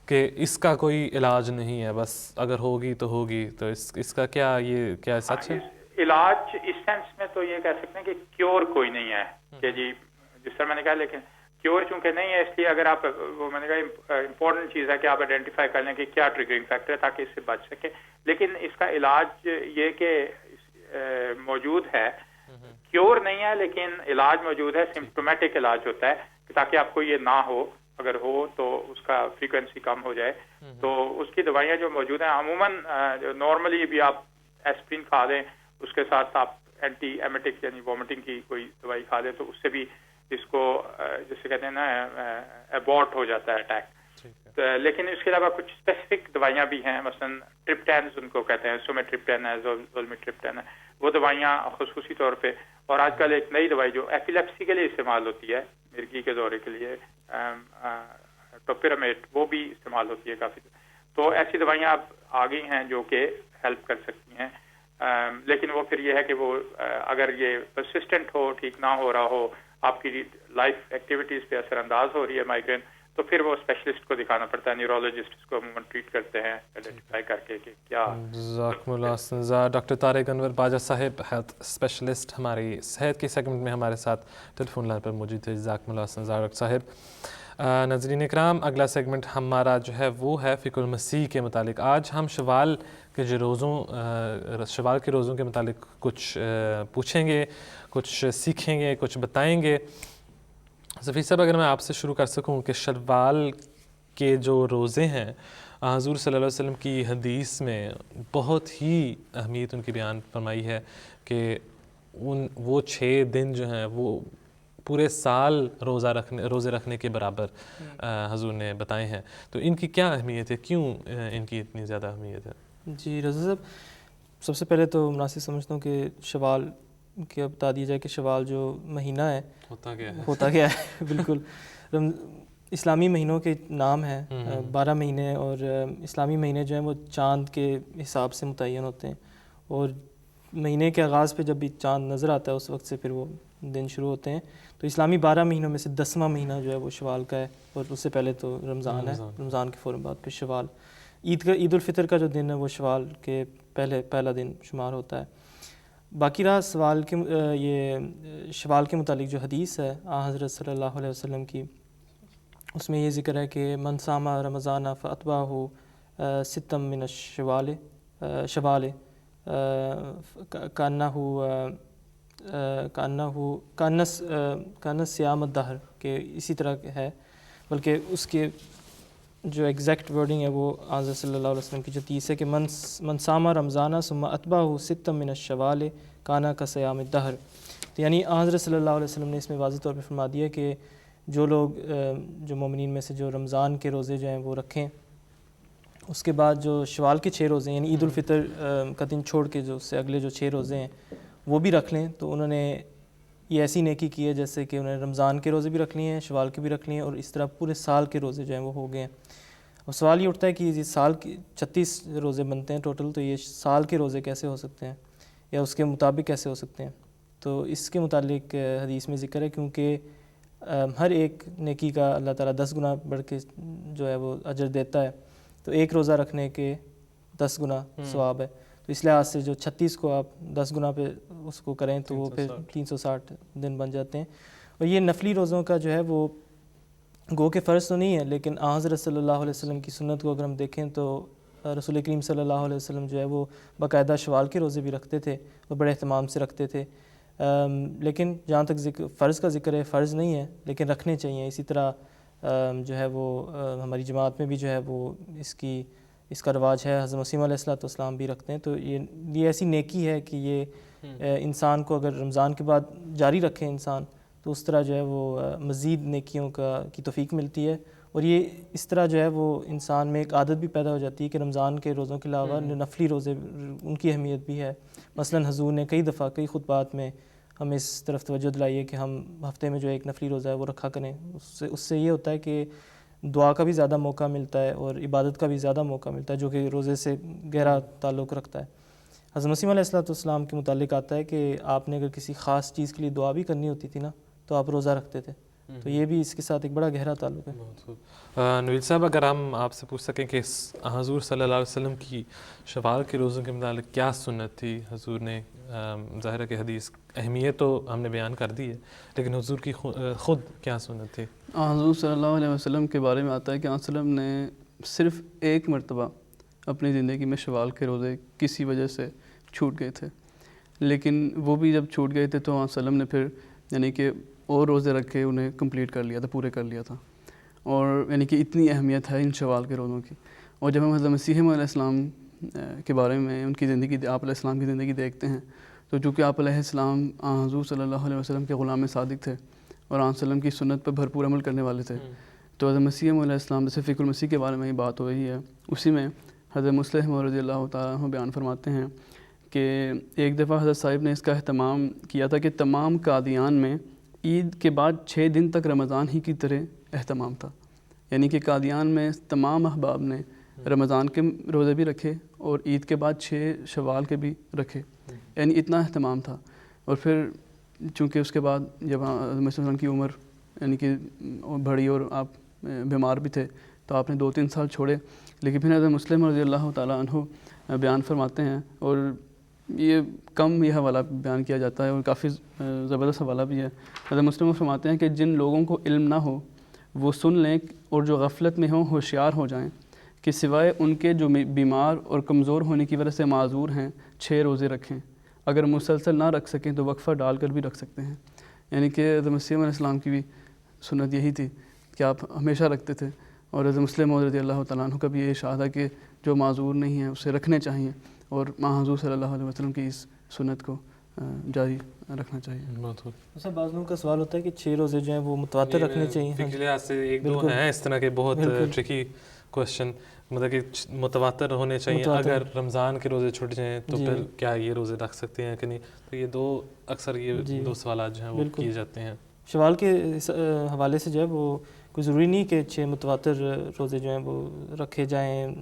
کہ اس کا کوئی علاج نہیں ہے، بس اگر ہوگی تو ہوگی. تو اس کا کیا سچ ہے؟ علاج اس سینس میں تو یہ کہہ سکتے ہیں کہ کیور کوئی نہیں ہے کہ جی جس طرح میں نے کہا، لیکن کیور چونکہ نہیں ہے اس لیے اگر آپ وہ میں نے کہا امپورٹنٹ چیز ہے کہ آپ آئیڈینٹیفائی کر لیں کہ کیا ٹریگرنگ فیکٹر ہے تاکہ اس سے بچ سکیں. لیکن اس کا علاج یہ کہ موجود ہے، کیور نہیں ہے لیکن علاج موجود ہے. سمپٹومیٹک علاج ہوتا ہے تاکہ آپ کو یہ نہ ہو، اگر ہو تو اس کا فریکوینسی کم ہو جائے. تو اس کی دوائیاں جو موجود ہیں عموماً نارملی بھی آپ ایسپرین کھا دیں، اس کے ساتھ آپ اینٹی ایمیٹک یعنی وامٹنگ کی کوئی دوائی کھا دیں تو اس سے بھی اس کو جیسے کہتے ہیں نا ایبورٹ ہو جاتا ہے اٹیک. لیکن اس کے علاوہ کچھ اسپیسیفک دوائیاں بھی ہیں، مثلا ٹرپٹینز ان کو کہتے ہیں، سومیٹرپٹین ہے، زولمیٹرپٹین ہے، وہ دوائیاں خصوصی طور پہ. اور آج کل ایک نئی دوائی جو ایپیلیپسی کے لیے استعمال ہوتی ہے، مرگی کے دورے کے لیے، ٹوپیرامیٹ، وہ بھی استعمال ہوتی ہے کافی. تو ایسی دوائیاں اب آ گئی ہیں جو کہ ہیلپ کر سکتی ہیں. لیکن وہ پھر یہ ہے کہ وہ اگر یہ پرسسٹنٹ ہو، ٹھیک نہ ہو رہا ہو، آپ کی لائف ایکٹیویٹیز پہ اثر انداز ہو رہی ہے مائیگرین، تو پھر وہ اسپیشلسٹ کو دکھانا پڑتا ہے. نیورولوجسٹ اس کو عموماً ٹریٹ کرتے ہیں آئیڈینٹیفائی کر کے کہ کیا. جزاکم اللہ خیر. ڈاکٹر طارق انور باجا صاحب، ہیلتھ اسپیشلسٹ، ہماری صحت کے سیگمنٹ میں ہمارے ساتھ ٹیلی فون لائن پر موجود تھے. جزاکم اللہ خیر ڈاکٹر صاحب. ناظرین اکرام، اگلا سیگمنٹ ہمارا جو ہے وہ ہے فقہ المسیح کے متعلق. آج ہم شوال کے روزوں کے متعلق کچھ پوچھیں گے، کچھ سیکھیں گے، کچھ بتائیں گے. ظفیر صاحب، اگر میں آپ سے شروع کر سکوں کہ شوال کے جو روزے ہیں، حضور صلی اللہ علیہ وسلم کی حدیث میں بہت ہی اہمیت ان کی بیان فرمائی ہے کہ وہ 6 دن جو ہیں وہ پورے سال روزے رکھنے کے برابر حضور نے بتائے ہیں. تو ان کی کیا اہمیت ہے؟ کیوں ان کی اتنی زیادہ اہمیت ہے؟ جی رضا صاحب، سب سے پہلے تو مناسب سمجھتا ہوں کہ شوال کہ بتا دیا جائے کہ شوال جو مہینہ ہے ہوتا کیا ہے. بالکل اسلامی مہینوں کے نام ہیں 12 مہینے، اور اسلامی مہینے جو ہیں وہ چاند کے حساب سے متعین ہوتے ہیں، اور مہینے کے آغاز پہ جب بھی چاند نظر آتا ہے اس وقت سے پھر وہ دن شروع ہوتے ہیں. تو اسلامی 12 مہینوں میں سے 10واں مہینہ جو ہے وہ شوال کا ہے، اور اس سے پہلے تو رمضان ہے، رمضان کے فوراً بعد پھر شوال. عید الفطر کا جو دن ہے وہ شوال کے پہلا دن شمار ہوتا ہے. باقی رہا یہ شوال کے متعلق جو حدیث ہے حضرت صلی اللہ علیہ وسلم کی اس میں یہ ذکر ہے کہ من صام رمضان فاتبعہ ستم من الشوال کانہ سیام الدہر، کہ اسی طرح ہے، بلکہ اس کے جو ایگزیکٹ ورڈنگ ہے وہ حضرت صلی اللہ علیہ وسلم کی جو حدیث ہے کہ من صام رمضان ثم اتبعہ ستم من الشوال کانہ کصیام الدہر. تو یعنی حضرت صلی اللہ علیہ وسلم نے اس میں واضح طور پہ فرما دیا کہ جو لوگ جو مومنین میں سے جو رمضان کے روزے جو ہیں وہ رکھیں، اس کے بعد جو شوال کے 6 روزے یعنی عید الفطر کا دن چھوڑ کے جو اس سے اگلے جو 6 روزے ہیں وہ بھی رکھ لیں، تو انہوں نے یہ ایسی نیکی کی ہے جیسے کہ انہوں نے رمضان کے روزے بھی رکھ لیے ہیں، شوال کے بھی رکھ لیے ہیں، اور اس طرح پورے سال کے روزے جو ہیں وہ ہو گئے ہیں. اور سوال یہ اٹھتا ہے کہ یہ سال کی 36 روزے بنتے ہیں ٹوٹل، تو یہ سال کے روزے کیسے ہو سکتے ہیں یا اس کے مطابق کیسے ہو سکتے ہیں؟ تو اس کے متعلق حدیث میں ذکر ہے، کیونکہ ہر ایک نیکی کا اللہ تعالیٰ 10 گنا بڑھ کے جو ہے وہ اجر دیتا ہے، تو ایک روزہ رکھنے کے 10 گنا ثواب ہے. تو اس لحاظ سے جو 36 کو آپ 10 گنا پہ اس کو کریں تو وہ پھر 360 دن بن جاتے ہیں. اور یہ نفلی روزوں کا جو ہے وہ گو کہ فرض تو نہیں ہے، لیکن حضرت صلی اللہ علیہ وسلم کی سنت کو اگر ہم دیکھیں تو رسول کریم صلی اللہ علیہ وسلم جو ہے وہ باقاعدہ شوال کے روزے بھی رکھتے تھے اور بڑے اہتمام سے رکھتے تھے. لیکن جہاں تک فرض کا ذکر ہے، فرض نہیں ہے لیکن رکھنے چاہیے. اسی طرح جو ہے وہ ہماری جماعت میں بھی جو ہے وہ اس کا رواج ہے، حضرت مسیح علیہ السلام بھی رکھتے ہیں. تو یہ ایسی نیکی ہے کہ یہ انسان کو اگر رمضان کے بعد جاری رکھے انسان تو اس طرح جو ہے وہ مزید نیکیوں کی توفیق ملتی ہے. اور یہ اس طرح جو ہے وہ انسان میں ایک عادت بھی پیدا ہو جاتی ہے کہ رمضان کے روزوں کے علاوہ نفلی روزے ان کی اہمیت بھی ہے. مثلا حضور نے کئی دفعہ کئی خطبات میں ہمیں اس طرف توجہ دلائی ہے کہ ہم ہفتے میں جو ایک نفلی روزہ ہے وہ رکھا کریں. اس سے یہ ہوتا ہے کہ دعا کا بھی زیادہ موقع ملتا ہے اور عبادت کا بھی زیادہ موقع ملتا ہے، جو کہ روزے سے گہرا تعلق رکھتا ہے. حضرت مسیح علیہ السلام کے متعلق آتا ہے کہ آپ نے اگر کسی خاص چیز کے لیے دعا بھی کرنی ہوتی تھی نا تو آپ روزہ رکھتے تھے. تو یہ بھی اس کے ساتھ ایک بڑا گہرا تعلق ہے. نوید صاحب، اگر ہم آپ سے پوچھ سکیں کہ حضور صلی اللہ علیہ وسلم کی شوال کے روزوں کے متعلق کیا سنت تھی حضور نے، ظاہر ہے کہ حدیث اہمیت تو ہم نے بیان کر دی ہے، لیکن حضور کی خود کیا سنت تھی؟ حضور صلی اللہ علیہ وسلم کے بارے میں آتا ہے کہ وسلم نے صرف ایک مرتبہ اپنی زندگی میں شوال کے روزے کسی وجہ سے چھوٹ گئے تھے، لیکن وہ بھی جب چھوٹ گئے تھے تو وسلم نے پھر یعنی کہ اور روزے رکھ کے انہیں کمپلیٹ کر لیا تھا، پورے کر لیا تھا. اور یعنی کہ اتنی اہمیت ہے ان شوال کے روزوں کی. اور جب ہم حضرت مسیح علیہ السلام کے بارے میں ان کی زندگی، آپ علیہ السلام کی زندگی دیکھتے ہیں تو چونکہ آپ علیہ السلام حضور صلی اللہ علیہ وسلم کے غلام صادق تھے اور آپ وسلم کی سنت پر بھرپور عمل کرنے والے تھے، تو حضرت مسیح علیہ السلام جیسے فقہ المسیح کے بارے میں ہی بات ہو رہی ہے، اسی میں حضرت مسلم رضی اللہ تعالیٰ عنہ بیان فرماتے ہیں کہ ایک دفعہ حضرت صاحب نے اس کا اہتمام کیا تھا کہ تمام قادیان میں عید کے بعد 6 دن تک رمضان ہی کی طرح اہتمام تھا. یعنی کہ قادیان میں تمام احباب نے رمضان کے روزے بھی رکھے اور عید کے بعد 6 شوال کے بھی رکھے، یعنی اتنا اہتمام تھا. اور پھر چونکہ اس کے بعد جب حضرت صلی کی عمر یعنی کہ بڑھی اور آپ بیمار بھی تھے تو آپ نے 2-3 سال چھوڑے، لیکن پھر حضرت مسلم رضی اللہ تعالیٰ عنہ بیان فرماتے ہیں، اور یہ کم یہ حوالہ بیان کیا جاتا ہے اور کافی زبردست حوالہ بھی ہے. حضرت مسلم فرماتے ہیں کہ جن لوگوں کو علم نہ ہو وہ سن لیں اور جو غفلت میں ہوں ہوشیار ہو جائیں کہ سوائے ان کے جو بیمار اور کمزور ہونے کی وجہ سے معذور ہیں 6 روزے رکھیں، اگر مسلسل نہ رکھ سکیں تو وقفہ ڈال کر بھی رکھ سکتے ہیں. یعنی کہ حضرت مسیح علیہ السلام کی بھی سنت یہی تھی کہ آپ ہمیشہ رکھتے تھے. اور حضرت مسلم رضی اللہ تعالیٰ عنہ کا بھی یہ ارشاد ہے کہ جو معذور نہیں ہیں اسے رکھنے چاہیے، اور حضور صلی اللہ علیہ وسلم کی اس سنت کو جاری رکھنا چاہیے. سر بعض لوگوں کا سوال ہوتا ہے کہ 6 روزے جو ہیں وہ متواتر رکھنے چاہیے. فقہ لحاظ سے ایک دو ہیں اس طرح کے بہت ٹرکی کوشچن، مطلب کہ متواتر ہونے چاہیے، اگر رمضان کے روزے چھوٹ جائیں تو پھر کیا یہ روزے رکھ سکتے ہیں کہ نہیں؟ تو یہ اکثر یہ 2 سوالات جو ہیں وہ کیے جاتے ہیں. شوال کے حوالے سے جو ہے وہ کوئی ضروری نہیں کہ 6 متواتر روزے جو ہیں وہ رکھے جائیں،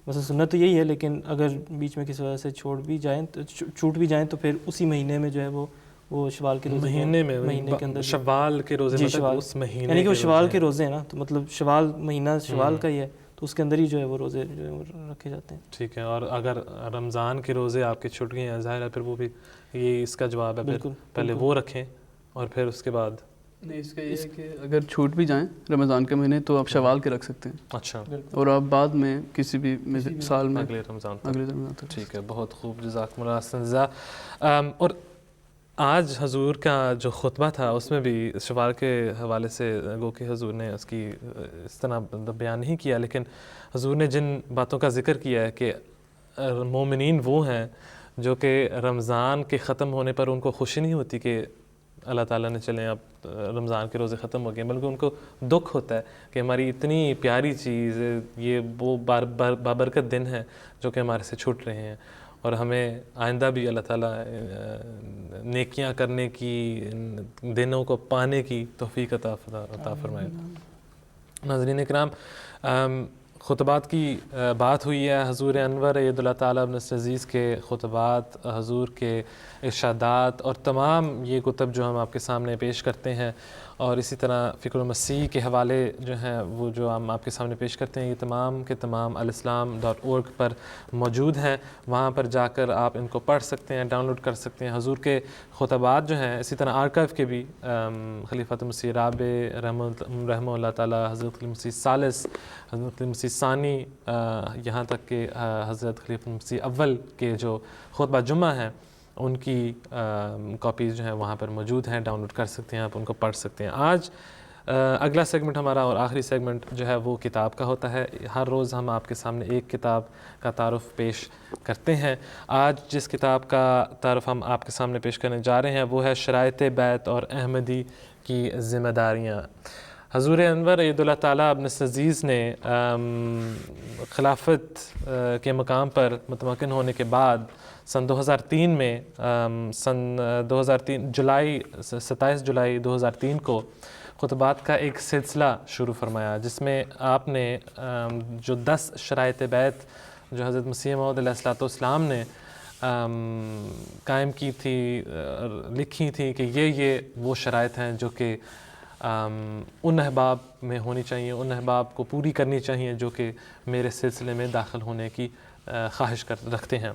مثلا سنت تو یہی ہے، لیکن اگر بیچ میں کسی وجہ سے چھوٹ بھی جائیں تو پھر اسی مہینے میں جو ہے وہ شوال کے روزے مہینے کے اندر شوال کے روزے مطلب اس مہینے یعنی کہ وہ شوال کے روزے ہیں نا، تو مطلب شوال مہینہ شوال کا ہی ہے تو اس کے اندر ہی جو ہے وہ روزے جو ہے وہ رکھے جاتے ہیں. ٹھیک ہے. اور اگر رمضان کے روزے آپ کے چھٹ گئے ہیں، ظاہر ہے پھر وہ بھی یہ اس کا جواب ہے، پھر پہلے وہ رکھیں اور پھر اس کے بعد نہیں، اس کا یہ ہے کہ اگر چھوٹ بھی جائیں رمضان کے مہینے تو آپ شوال کے رکھ سکتے ہیں. اچھا. اور آپ بعد میں کسی بھی سال میں اگلے رمضان تک. ٹھیک ہے، بہت خوب، جزاکم اللہ خیر. اور آج حضور کا جو خطبہ تھا اس میں بھی شوال کے حوالے سے گو کہ حضور نے اس کی اس طرح بیان نہیں کیا، لیکن حضور نے جن باتوں کا ذکر کیا ہے کہ مومنین وہ ہیں جو کہ رمضان کے ختم ہونے پر ان کو خوشی نہیں ہوتی کہ اللہ تعالیٰ نے چلیں اب رمضان کے روزے ختم ہو گئے، بلکہ ان کو دکھ ہوتا ہے کہ ہماری اتنی پیاری چیز، یہ وہ بابرکت دن ہے جو کہ ہمارے سے چھوٹ رہے ہیں، اور ہمیں آئندہ بھی اللہ تعالیٰ نیکیاں کرنے کی، دنوں کو پانے کی توفیق عطا فرمائے. ناظرین اکرام، خطبات کی بات ہوئی ہے. حضور انور عید اللہ تعالیٰ ابن عزیز کے خطبات، حضور کے ارشادات اور تمام یہ کتب جو ہم آپ کے سامنے پیش کرتے ہیں، اور اسی طرح فکر المسیح کے حوالے جو ہیں وہ جو ہم آپ کے سامنے پیش کرتے ہیں، یہ تمام کے تمام alislam.org پر موجود ہیں. وہاں پر جا کر آپ ان کو پڑھ سکتے ہیں، ڈاؤن لوڈ کر سکتے ہیں. حضور کے خطبات جو ہیں، اسی طرح آرکائیو کے بھی، خلیفۃ مسیح رابع رحمہ اللہ تعالیٰ، حضرت مسیح ثالث، حضرت مسیح ثانی، یہاں تک کہ حضرت خلیفۃ مسیح اول کے جو خطبہ جمعہ ہیں ان کی کاپیز جو ہیں وہاں پر موجود ہیں، ڈاؤن لوڈ کر سکتے ہیں، آپ ان کو پڑھ سکتے ہیں. آج اگلا سیگمنٹ ہمارا اور آخری سیگمنٹ جو ہے وہ کتاب کا ہوتا ہے. ہر روز ہم آپ کے سامنے ایک کتاب کا تعارف پیش کرتے ہیں. آج جس کتاب کا تعارف ہم آپ کے سامنے پیش کرنے جا رہے ہیں وہ ہے شرائط بیعت اور احمدی کی ذمہ داریاں. حضور انور عید اللہ تعالیٰ ابن عزیز نے خلافت کے مقام پر متمکن ہونے کے بعد سن 2003 میں سن 27 جولائی 2003 کو خطبات کا ایک سلسلہ شروع فرمایا، جس میں آپ نے جو 10 شرائط بیعت جو حضرت مسیح موعود علیہ الصلوۃ والسلام نے قائم کی تھی، لکھی تھی کہ یہ وہ شرائط ہیں جو کہ ان احباب میں ہونی چاہیے، ان احباب کو پوری کرنی چاہیے جو کہ میرے سلسلے میں داخل ہونے کی خواہش رکھتے ہیں.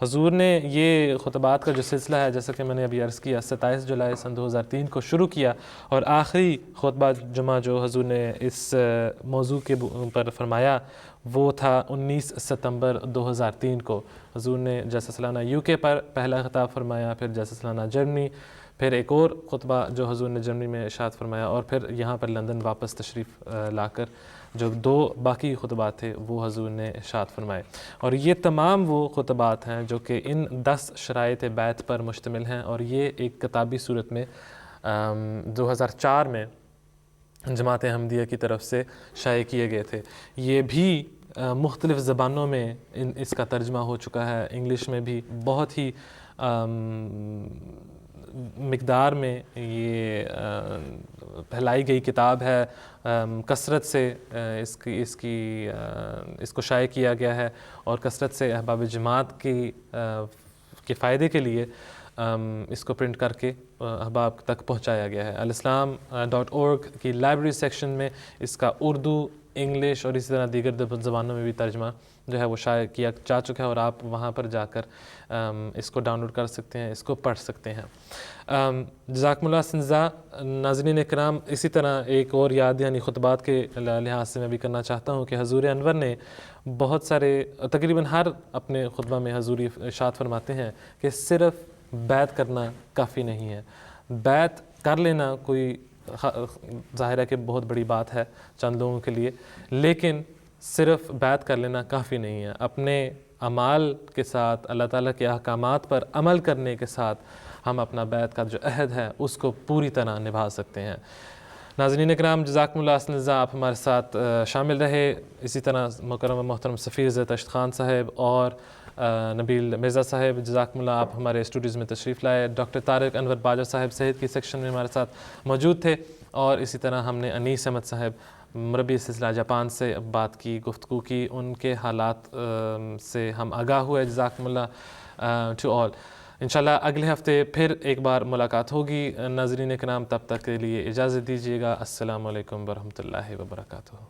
حضور نے یہ خطبات کا جو سلسلہ ہے، جیسا کہ میں نے ابھی عرض کیا، 27 جولائی سن 2003 کو شروع کیا، اور آخری خطبہ جمعہ جو حضور نے اس موضوع کے پر فرمایا وہ تھا 19 ستمبر 2003 کو. حضور نے جلسہ سالانہ UK پر پہلا خطاب فرمایا، پھر جلسہ سالانہ جرمنی، پھر ایک اور خطبہ جو حضور نے جرمنی میں ارشاد فرمایا، اور پھر یہاں پر لندن واپس تشریف لا کر جو 2 باقی خطبات تھے وہ حضور نے ارشاد فرمائے. اور یہ تمام وہ خطبات ہیں جو کہ ان 10 شرائط بیعت پر مشتمل ہیں، اور یہ ایک کتابی صورت میں 2004 میں جماعت احمدیہ کی طرف سے شائع کیے گئے تھے. یہ بھی مختلف زبانوں میں اس کا ترجمہ ہو چکا ہے. انگلش میں بھی بہت ہی مقدار میں یہ پھیلائی گئی کتاب ہے، کثرت سے اس کو شائع کیا گیا ہے، اور کثرت سے احباب جماعت کے فائدے کے لیے اس کو پرنٹ کر کے احباب تک پہنچایا گیا ہے. alislam.org کی لائبریری سیکشن میں اس کا اردو، انگلش اور اسی طرح دیگر زبانوں میں بھی ترجمہ جو ہے وہ شائع کیا جا چکا ہے، اور آپ وہاں پر جا کر اس کو ڈاؤن لوڈ کر سکتے ہیں، اس کو پڑھ سکتے ہیں. جزاکم اللہ سنزا. ناظرین اکرام، اسی طرح ایک اور یاد یعنی خطبات کے لحاظ سے میں بھی کرنا چاہتا ہوں کہ حضور انور نے بہت سارے، تقریباً ہر اپنے خطبہ میں حضور ارشاد فرماتے ہیں کہ صرف بیعت کرنا کافی نہیں ہے. بیعت کر لینا کوئی ظاہر ہے کہ بہت بڑی بات ہے چند لوگوں کے لیے، لیکن صرف بیعت کر لینا کافی نہیں ہے. اپنے اعمال کے ساتھ، اللہ تعالیٰ کے احکامات پر عمل کرنے کے ساتھ ہم اپنا بیعت کا جو عہد ہے اس کو پوری طرح نبھا سکتے ہیں. ناظرین اکرام، جزاکم اللہ اساتذہ، آپ ہمارے ساتھ شامل رہے. اسی طرح مکرم و محترم سفیر عزت اشد خان صاحب اور نبیل مرزا صاحب، جزاکم اللہ، آپ ہمارے اسٹوڈیوز میں تشریف لائے. ڈاکٹر طارق انور باجا صاحب صحت کی سیکشن میں ہمارے ساتھ موجود تھے، اور اسی طرح ہم نے انیس احمد صاحب مربی سلسلہ جاپان سے بات کی، گفتگو کی، ان کے حالات سے ہم آگاہ ہوئے. جزاکم اللہ ٹو آل. انشاءاللہ اگلے ہفتے پھر ایک بار ملاقات ہوگی. ناظرین کرام، تب تک کے لیے اجازت دیجیے گا. السلام علیکم ورحمۃ اللہ وبرکاتہ.